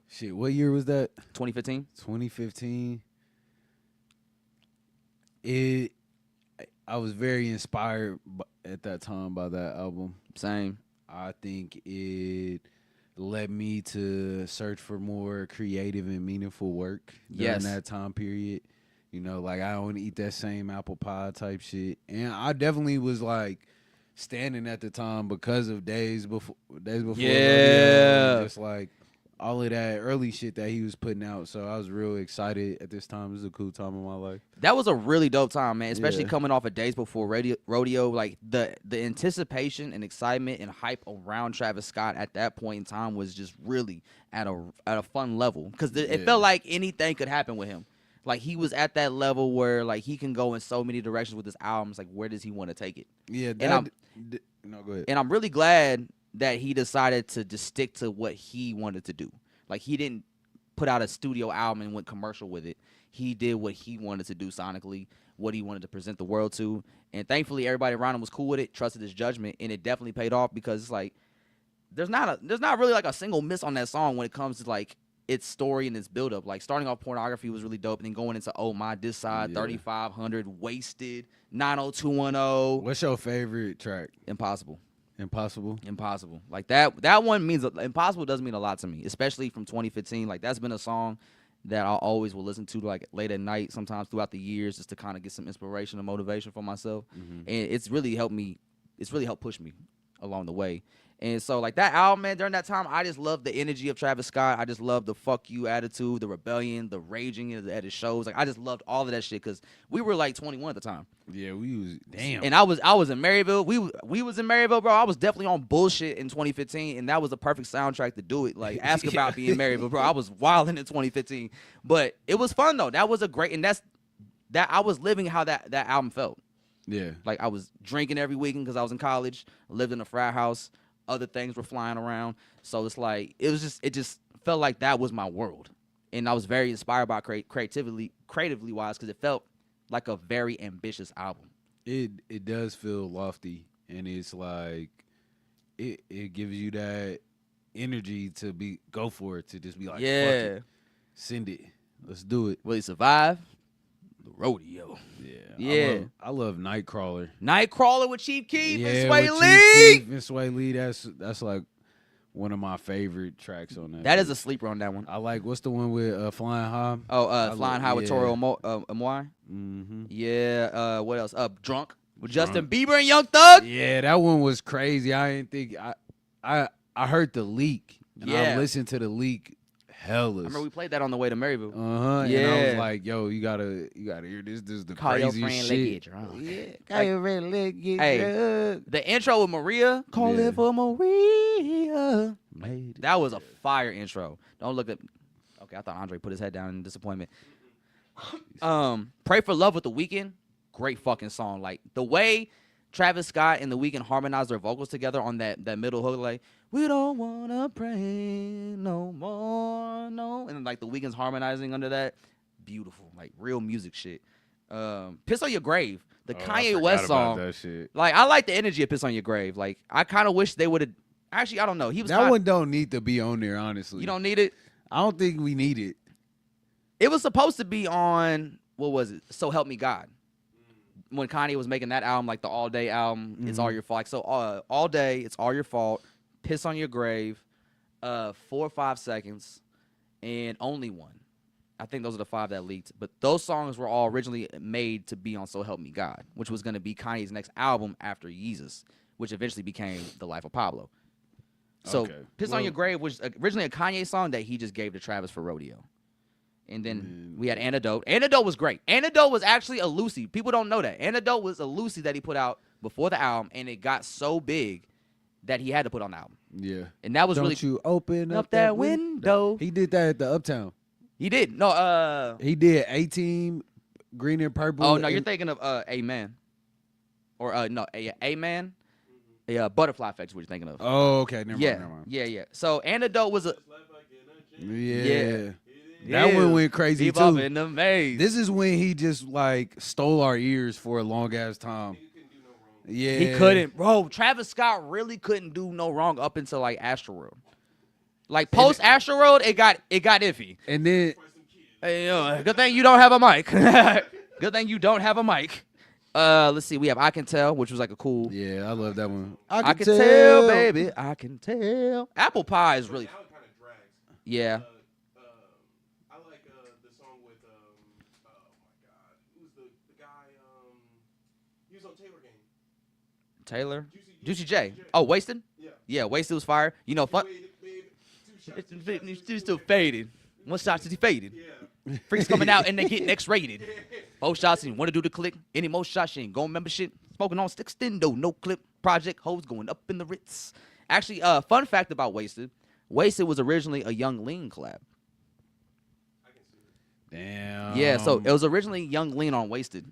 Shit, what year was that? 2015? 2015. I was very inspired at that time by that album. Same. I think it led me to search for more creative and meaningful work during that time period. You know, like, I don't eat that same apple pie type shit. And I definitely was like standing at the time because of days before Yeah. just like all of that early shit that he was putting out. So I was real excited at this time. It was a cool time in my life. That was a really dope time, man, especially Yeah. coming off of Days Before Rodeo. Like, the anticipation and excitement and hype around Travis Scott at that point in time was just really at a fun level, because it felt like anything could happen with him. Like, he was at that level where, like, he can go in so many directions with his albums. Like, where does he want to take it? Yeah, no, go ahead. And I'm really glad that he decided to just stick to what he wanted to do. Like, he didn't put out a studio album and went commercial with it. He did what he wanted to do sonically, what he wanted to present the world to. And thankfully, everybody around him was cool with it, trusted his judgment, and it definitely paid off, because it's like there's not really like a single miss on that song when it comes to like its story and its build up. Like, starting off Pornography was really dope, and then going into Oh My This Side, 3500, Wasted, 90210. What's your favorite track? Impossible. Impossible. Like, that one means Impossible does mean a lot to me, especially from 2015. Like, that's been a song that I always will listen to, like, late at night, sometimes throughout the years, just to kind of get some inspiration and motivation for myself. And it's really helped me. It's really helped push me along the way. And so, like, that album, man, during that time, I just loved the energy of Travis Scott. I just loved the fuck you attitude, the rebellion, the raging at his shows. Like, I just loved all of that shit, because we were like 21 at the time. Yeah, we was damn. And I was in Maryville. We was in Maryville, bro. I was definitely on bullshit in 2015, and that was the perfect soundtrack to do it. Like, ask about being in Maryville, bro. I was wilding in 2015, but it was fun though. That was a great, and that I was living how that album felt. Yeah. Like I was drinking every weekend because I was in college, lived in a frat house, other things were flying around. So it's like it just felt like that was my world. And I was very inspired by creatively wise because it felt like a very ambitious album. It does feel lofty, and it's like it gives you that energy to go for it, to just be like, fuck it. Send it. Let's do it. Will he survive? The rodeo. Yeah. I love Nightcrawler. Nightcrawler with Chief Keef and Sway with Lee. Chief Keef and Sway Lee. That's like one of my favorite tracks on that. That is a sleeper on that one. I like, what's the one with Flying High? Oh, Flying High with Toro Amoy. Mm-hmm. Yeah. What else? Drunk with Justin Bieber and Young Thug. Yeah, that one was crazy. I didn't think I heard the leak. And I listened to the leak. Hellas. I remember we played that on the way to Maryville. Yeah. And I was like, yo, you gotta hear this. This is the Call your craziest friend, shit. let's get drunk. Yeah. Call your friend, let's get drunk. The intro with Maria. Call it for Maria. That was a fire intro. Don't look at. Okay, I thought Andre put his head down in disappointment. Pray for Love with The Weeknd. Great fucking song. Like the way Travis Scott and The Weeknd harmonized their vocals together on that middle hook, like we don't wanna pray no more, no, and like The Weeknd's harmonizing under that, beautiful, like real music shit. Piss on Your Grave, the Kanye West song. That shit. Like I like the energy of Piss on Your Grave. Like I kind of wish they would have. Actually, I don't know. He was That one don't need to be on there, honestly. You don't need it. I don't think we need it. It was supposed to be on, what was it? So Help Me God. When Kanye was making that album, like the All Day album, It's All Your Fault. Like, so All Day, It's All Your Fault, Piss on Your Grave, 4 or 5 Seconds, and Only One. I think those are the 5 that leaked. But those songs were all originally made to be on So Help Me God, which was going to be Kanye's next album after Yeezus, which eventually became The Life of Pablo. So Piss on Your Grave was originally a Kanye song that he just gave to Travis for Rodeo. And then we had Antidote. Antidote was great. Antidote was actually a Lucy. People don't know that. Antidote was a Lucy that he put out before the album, and it got so big that he had to put on the album. Yeah. And that was Don't really... you open up that window. He did that at the Uptown. He did. No, He did A-Team, Green and Purple. Oh, no, you're thinking of Amen. Or, no, Amen. Yeah, Butterfly Effect is what you're thinking of. Oh, okay. Never mind. Yeah. So Antidote was a... Yeah. That one went crazy too. In the maze. This is when he just like stole our ears for a long ass time. Yeah, he couldn't, bro. Travis Scott really couldn't do no wrong up until like Astroworld. Like post Astroworld, it got iffy. And then, hey, good thing you don't have a mic. Good thing you don't have a mic. Let's see. We have I Can Tell, which was like a cool. Yeah, I love that one. I can tell, baby. I can tell. Apple Pie is really. Now it kind of drags. Yeah. I like the song with oh my god, who's the guy? He was on Taylor Gang. Taylor. Juicy J. Oh, Wasted. Yeah, Wasted was fire. You know, fun. It's still faded. 1 shot since he faded. Yeah. Freaks coming out and they getting X-rated. Both shots and want to do the click. Any more shots, she ain't going remember shit. Smoking on stick stendo, no clip. Project hoes going up in the Ritz. Actually, fun fact about Wasted. Wasted was originally a Young Lean collab. Damn. Yeah, so it was originally Young Lean on Wasted.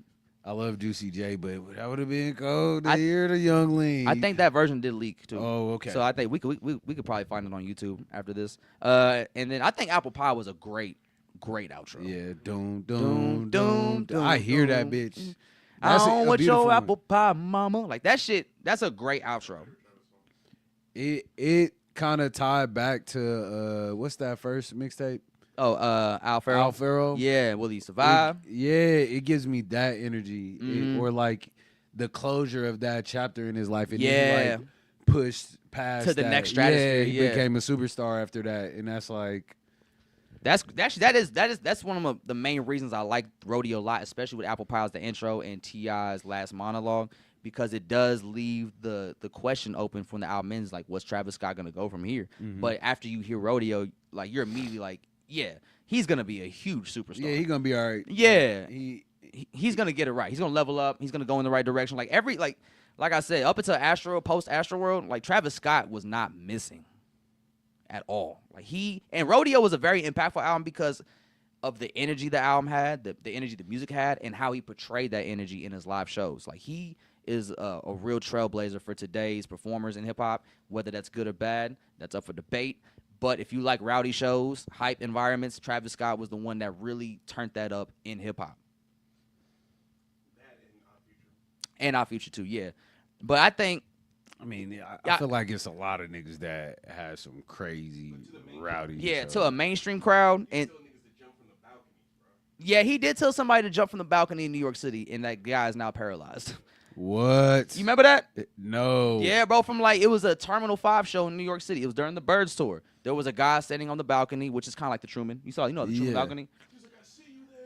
I love Juicy J, but that would have been cold to hear the Young Lean. I think that version did leak too. Oh, okay. So I think we could probably find it on YouTube after this. And then I think Apple Pie was a great outro. Yeah, doom. I hear that bitch. I don't want your apple pie, mama. Like that shit. That's a great outro. It kind of tied back to what's that first mixtape? Oh, Al Farrell. Al Farrell. Yeah, Will He Survive? It gives me that energy, or like the closure of that chapter in his life, and then he, like, pushed past to the that. next stratosphere. He became a superstar after that, and that's like. That's one of the main reasons I like Rodeo a lot, especially with Apple Pie's the intro and T.I.'s last monologue, because it does leave the question open from the album ends, like what's Travis Scott gonna go from here? But after you hear Rodeo, like you're immediately like, yeah, he's gonna be a huge superstar. Yeah, he's gonna be all right. Yeah, he's gonna get it right. He's gonna level up. He's gonna go in the right direction. Like like I said, up until post Astroworld, like Travis Scott was not missing at all. Like and Rodeo was a very impactful album because of the energy the album had, the energy the music had, and how he portrayed that energy in his live shows. Like, he is a real trailblazer for today's performers in hip-hop. Whether that's good or bad, that's up for debate. But if you like rowdy shows, hype environments, Travis Scott was the one that really turned that up in hip-hop. And Our Future too, yeah. But I think, I mean, I feel like it's a lot of niggas that has some crazy rowdy. yeah, shows. to a mainstream crowd, and yeah, he did tell somebody to jump from the balcony in New York City, and that guy is now paralyzed. What? You remember that? No. Yeah, bro. From like, it was a Terminal 5 show in New York City. It was during the Birds tour. There was a guy standing on the balcony, which is kind of like the Truman. You saw, the Truman balcony.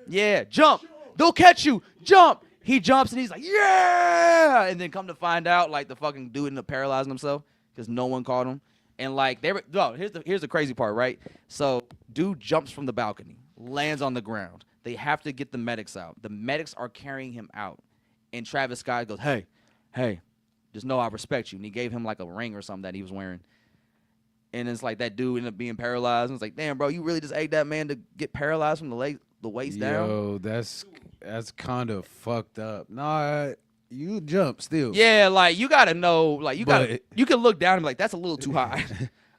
Yeah, jump. They'll catch you. Jump. He jumps and he's like, yeah, and then come to find out, like, the fucking dude ended up paralyzing himself because no one caught him. And like, here's the crazy part, right? So, dude jumps from the balcony, lands on the ground. They have to get the medics out. The medics are carrying him out. And Travis Scott goes, hey, just know I respect you. And he gave him like a ring or something that he was wearing. And it's like that dude ended up being paralyzed. And it's like, damn, bro, you really just egged that man to get paralyzed from the waist down? Yo, that's kind of fucked up. Nah, you jump still. Yeah, like, you got to know, like, you can look down and be like, that's a little too high.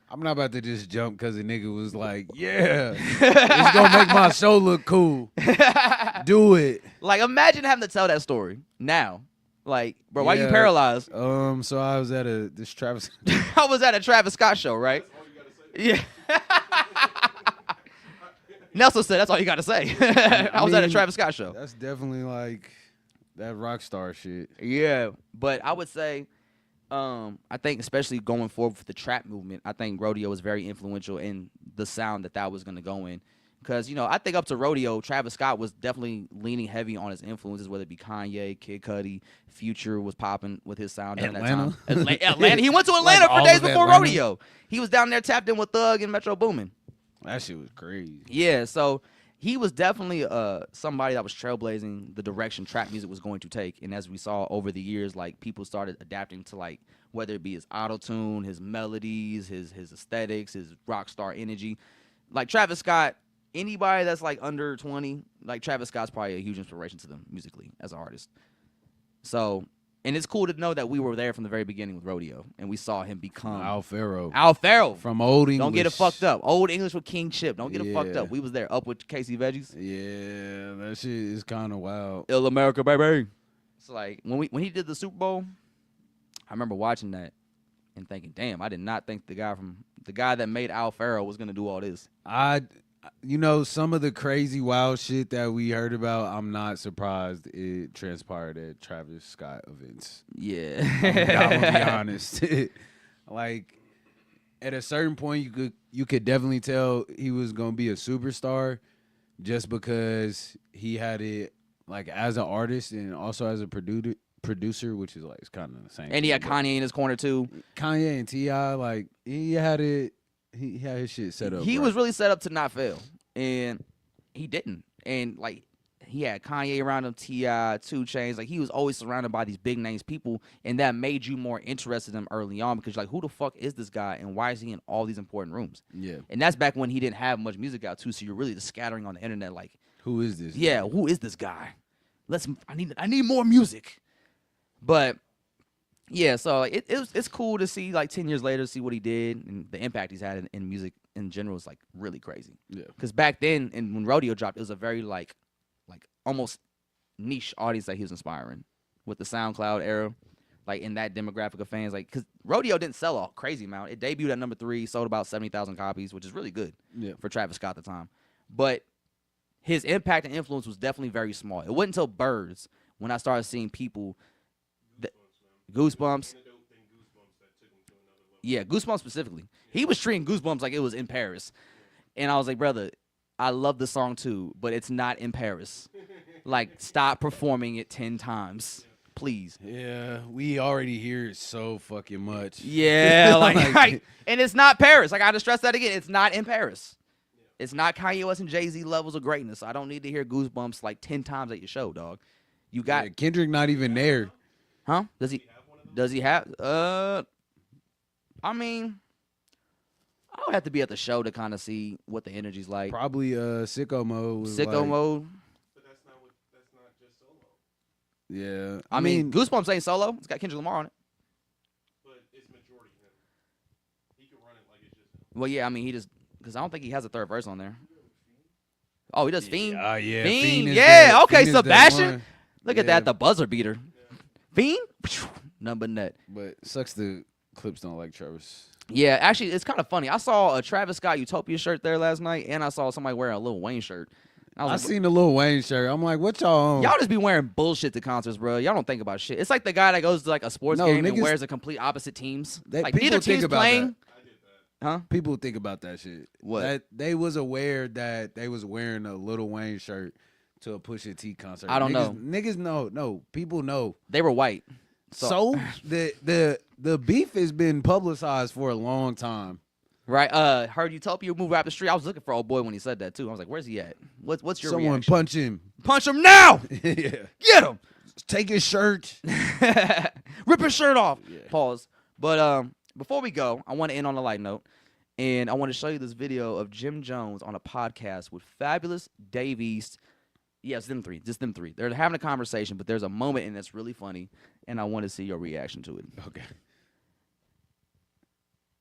I'm not about to just jump because a nigga was like, yeah, it's going to make my show look cool. Do it. Like, imagine having to tell that story now. Like, bro, why you paralyzed? So I was at this Travis. I was at a Travis Scott show, right? Yeah. Nelson said that's all you got to say. I was at a Travis Scott show. That's definitely like that rock star shit. Yeah, but I would say, I think especially going forward with the trap movement, I think Rodeo was very influential in the sound that was going to go in. Because, I think up to Rodeo, Travis Scott was definitely leaning heavy on his influences, whether it be Kanye, Kid Cudi, Future was popping with his sound during that time. Atlanta. He went to Atlanta for days before Rodeo. He was down there tapped in with Thug and Metro Boomin. That shit was crazy. Yeah, so he was definitely somebody that was trailblazing the direction trap music was going to take. And as we saw over the years, like, people started adapting to, like, whether it be his auto-tune, his melodies, his aesthetics, his rock star energy. Like, Travis Scott, anybody that's like under 20, like, Travis Scott's probably a huge inspiration to them musically as an artist. So, and it's cool to know that we were there from the very beginning with Rodeo, and we saw him become Al Farrow. From Old English. Don't get it fucked up. Old English with King Chip. Don't get it fucked up. We was there up with Casey Veggies. Yeah, that shit is kind of wild. Ill America, baby. It's like when he did the Super Bowl, I remember watching that and thinking, damn, I did not think the guy that made Al Farrow was gonna do all this. Some of the crazy wild shit that we heard about, I'm not surprised it transpired at Travis Scott events. Yeah. I'm gonna be honest. Like, at a certain point, you could definitely tell he was gonna be a superstar just because he had it, like, as an artist and also as a producer, which is like, it's kind of the same. And he had Kanye in his corner too. Kanye and T.I., like, he had it. He had his shit set up. He was really set up to not fail, and he didn't. And, like, he had Kanye around him, T.I., 2 Chainz. Like, he was always surrounded by these big names people, and that made you more interested in him early on because you're like, who the fuck is this guy, and why is he in all these important rooms? Yeah. And that's back when he didn't have much music out too, so you're really just scattering on the internet like, who is this? Yeah, who is this guy? I need more music. But yeah, so it's cool to see, like, 10 years later, see what he did and the impact he's had in music in general is, like, really crazy. Yeah. Because back then, and when Rodeo dropped, it was a very like almost niche audience that he was inspiring with the SoundCloud era, like, in that demographic of fans. Like, because Rodeo didn't sell a crazy amount. It debuted at number 3, sold about 70,000 copies, which is really good for Travis Scott at the time. But his impact and influence was definitely very small. It wasn't until Birds when I started seeing people. Goosebumps. Yeah, Goosebumps specifically. He was treating Goosebumps like it was in Paris. And I was like, brother, I love the song too, but it's not in Paris. Like, stop performing it 10 times, please. Yeah, we already hear it so fucking much. Yeah, like, and it's not Paris. I got to stress that again. It's not in Paris. It's not Kanye West and Jay-Z levels of greatness. I don't need to hear Goosebumps like 10 times at your show, dog. You got Kendrick not even there. Huh? Does he have? I mean, I would have to be at the show to kind of see what the energy's like. Probably sicko mode. Was Sicko like, mode. But that's not just solo. Yeah. I mean, Goosebumps ain't solo. It's got Kendrick Lamar on it. But it's majority him. He can run it like it's just him. Well, yeah, I mean, he just because I don't think he has a third verse on there. Oh, he does Fiend. Oh yeah. Fiend. is Yeah. the- Okay, Fiend is the Sebastian. one. Look at Yeah. that, the buzzer beater. Fiend. Number net. But sucks the Clipse don't like Travis. Yeah, actually, it's kind of funny. I saw a Travis Scott Utopia shirt there last night, and I saw somebody wearing a Lil Wayne shirt. I was I like, seen the Lil Wayne shirt. I'm like, what y'all on? y'all just be wearing bullshit to concerts, bro. Y'all don't think about shit. It's like the guy that goes to like a sports No, game and niggas- wears a complete opposite teams. Like people neither think team's about playing. Huh? People think about that shit. What? That they was aware that they was wearing a Lil Wayne shirt to a Pusha T concert. I don't know. Niggas know. No, people know. They were white. So the beef has been publicized for a long time. Right. Heard Utopia move out the street. I was looking for old boy when he said that too. I was like, where's he at? What's your Someone reaction? punch him. Punch him now. Yeah. Get him. Take his shirt. Rip his shirt off. Pause. But before we go, I want to end on a light note. And I want to show you this video of Jim Jones on a podcast with Fabulous, Dave East. Yes, them three. Just them three. They're having a conversation, but there's a moment and it's really funny. And I want to see your reaction to it. Okay.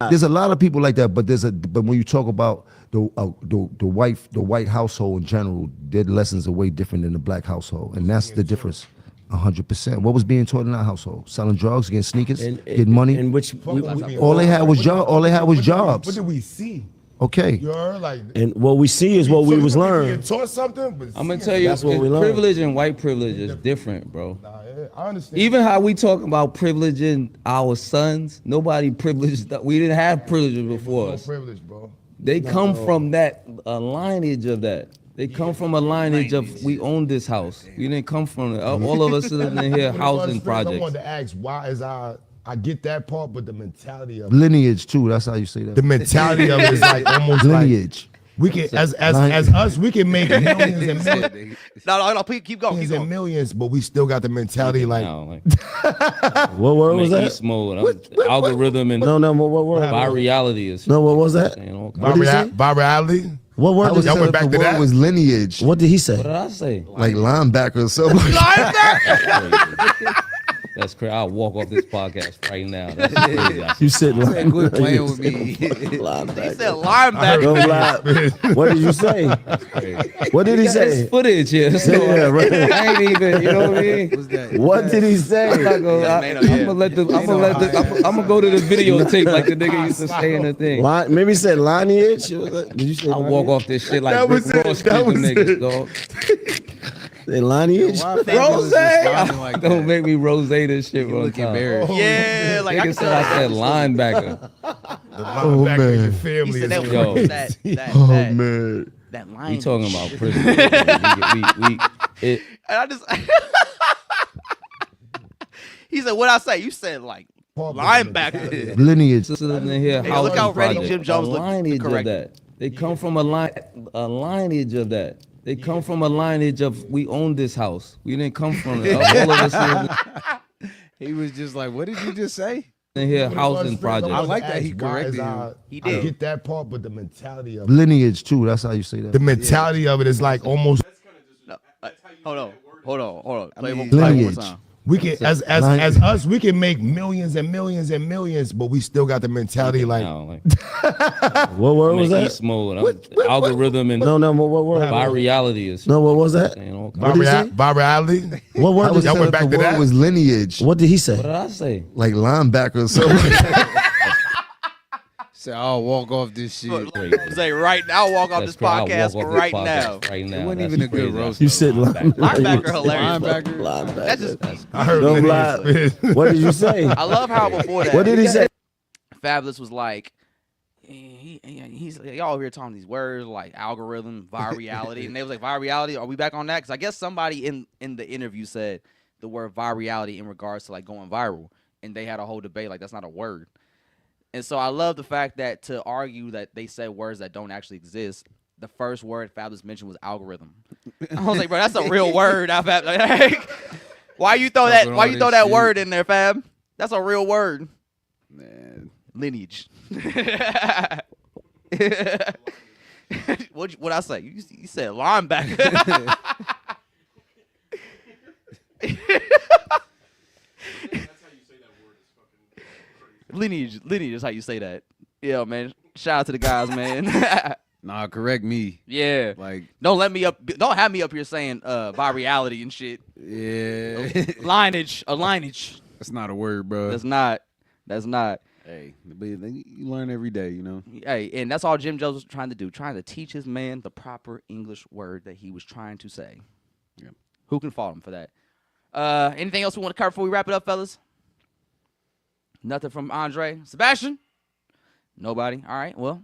There's a lot of people like that, but but when you talk about the white household in general, their lessons are way different than the black household, and that's the difference. 100%. What was being taught in our household? Selling drugs, getting sneakers, getting money. And which All they had was job. All they had was jobs. What did we see? Okay. You heard like. and what we see is what we was learned. Taught something, but I'm gonna tell you, That's what we learned. privilege and white privilege is different, bro. Nah, yeah, I understand. Even how we talk about privileging our sons, nobody privileged. We didn't have privileges before no us. privilege, bro. They come from that a lineage of that. They come from a lineage of we own this house. We didn't come from all of us living in here housing I projects. wanted to ask why is I get that part, but the mentality of Lineage too. That's how you say that. the mentality of it is like almost Lineage. like we can as us we can make millions and millions. No, please keep going. Keep Millions and going. millions, but we still got the mentality like Now, like, What word was like that? East mode, algorithm and No, what word? virality is. No, what was that? saying all kinds. did he say? virality. What word? was Y'all saying went back the to word that? was lineage, What did he say? What did I say? like linebacker or something. That's crazy. I'll walk off this podcast right now. That's crazy. You said Quit playing with me. He said linebacker. linebacker. Don't lie. What did you say? What did he There's say? footage here. So Yeah, right. I ain't even, you know what I mean? What's that? What did he I'm say? not gonna, Yeah, I'm gonna let I'm gonna go to the videotape like the nigga used to say in the thing. Maybe he said lineage. Did you say I'll walk off this shit like That Rick was it. Ross That treat them was niggas, it. dog. Say lineage? Rose? Like Don't make me rose this shit You one look time. embarrassed. Yeah, like I Nigga can said I said linebacker. The linebacker in your He family said is that Yo. was that Man. that line. We talking about privilege. It, And I just he said, "What I say?" You said like linebacker. Lineage. in here Hey, look how housing ready project. Jim Jones A looked to lineage correct of that. They come from a lineage of that. They come from a lineage of we own this house. We didn't come from all of us He was just like, what did you just say? in here housing projects. I like that he corrected him. I did. get that part, but the mentality of it. Lineage too. That's how you say that. The mentality of it is like almost No, hold on. Play mean, one more lineage. time. we can as us we can make millions and millions and millions, but we still got the mentality like Now, like, What word was like that? East mode, algorithm and No, what word? virality is. No, what was that? saying all kinds. did he say? virality. What word? Y'all went back the to word that? was lineage, What did he What say? did I say? like linebacker or something. Said, I'll walk off this shit. Say right now, I'll walk off That's this crazy. I'll podcast walk off right this now. podcast right now. It wasn't That's even a good crazy. roast. You said Linebacker hilarious. Linebacker. That's just I heard Don't lineage. lie. What did you say? I love how before that What did he say? Fabulous was like, he's y'all over here talking these words like algorithm, virality, and they was like virality. Are we back on that? Because I guess somebody in the interview said the word virality in regards to like going viral, and they had a whole debate like that's not a word. And so I love the fact that to argue that they said words that don't actually exist. The first word Fabulous mentioned was algorithm. I was like, bro, that's a real word. Like, why you throw that? Talking Why all you throw this that shit. word in there, Fab? That's a real word. Man. Lineage. What I say? You said linebacker. Lineage is how you say that. Yeah, man. Shout out to the guys, man. Nah, correct me. Yeah. Like, Don't have me up here saying by reality and shit. yeah. Lineage. A lineage. That's not a word, bro. That's not. Hey, but you learn every day, you know. Hey, and that's all Jim Jones was trying to teach his man the proper English word that he was trying to say. Yeah. Who can fault him for that? Anything else we want to cover before we wrap it up, fellas? Nothing from Andre. Sebastian? Nobody. All right, well,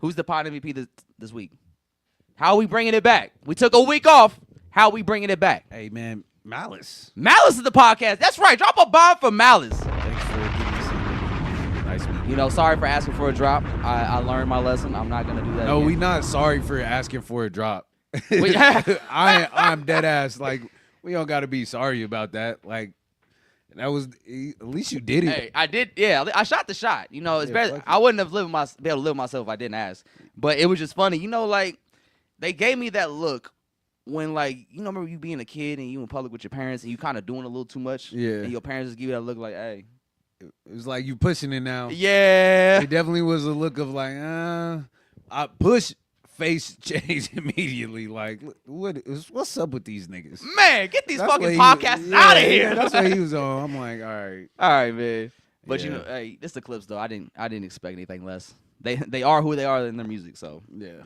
who's the pod MVP this week? How are we bringing it back? We took a week off. How are we bringing it back? Hey, man, Malice. Malice is the podcast. That's right. Drop a bomb for Malice. Thanks for giving me some nice week. You know, sorry for asking for a drop. I learned my lesson. I'm not going to do that No, again. we not sorry for asking for a drop. We- I'm dead ass. Like, we don't got to be sorry about that. Like, that was, at least you did it. Hey, I did. Yeah, I shot the shot. You know, it's Yeah, better. fuck I wouldn't have been able to live with myself if I didn't ask. But it was just funny. You know, like, they gave me that look when, like, you know, remember you being a kid and you in public with your parents and you kind of doing a little too much? Yeah. And your parents just give you that look like, hey. It was like you pushing it now. Yeah. It definitely was a look of like, I push face change immediately. Like, what's up with these niggas? Man, get these That's fucking what he- podcasts yeah, out of here. Yeah, that's what he was on. I'm like, all right. All right, man. But, you Yeah. know, hey, this is the Clipse, though. I didn't expect anything less. They are who they are in their music, so Yeah.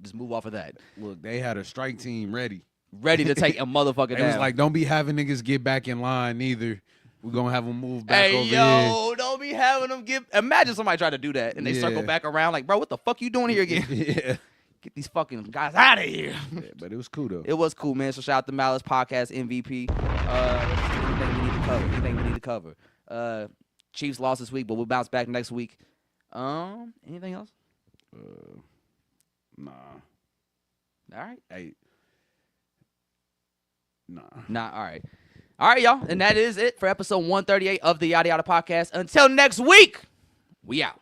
just move off of that. Look, they had a strike team ready. Ready to take a motherfucker It down. was like, don't be having niggas get back in line either. We're going to have them move back Hey, over yo, don't be having them give. Imagine somebody try to do that and they circle Yeah. back around like, bro, what the fuck you doing here again? here. Yeah. Get these fucking guys out of here. Yeah, but it was cool, though. It was cool, man. So shout out to Malice Podcast MVP. Anything we need to cover. Chiefs lost this week, but we'll bounce back next week. Anything else? Nah. All right. Hey. Nah. Nah, all right. All right, y'all. And that is it for episode 138 of the Yada Yada Podcast. Until next week, we out.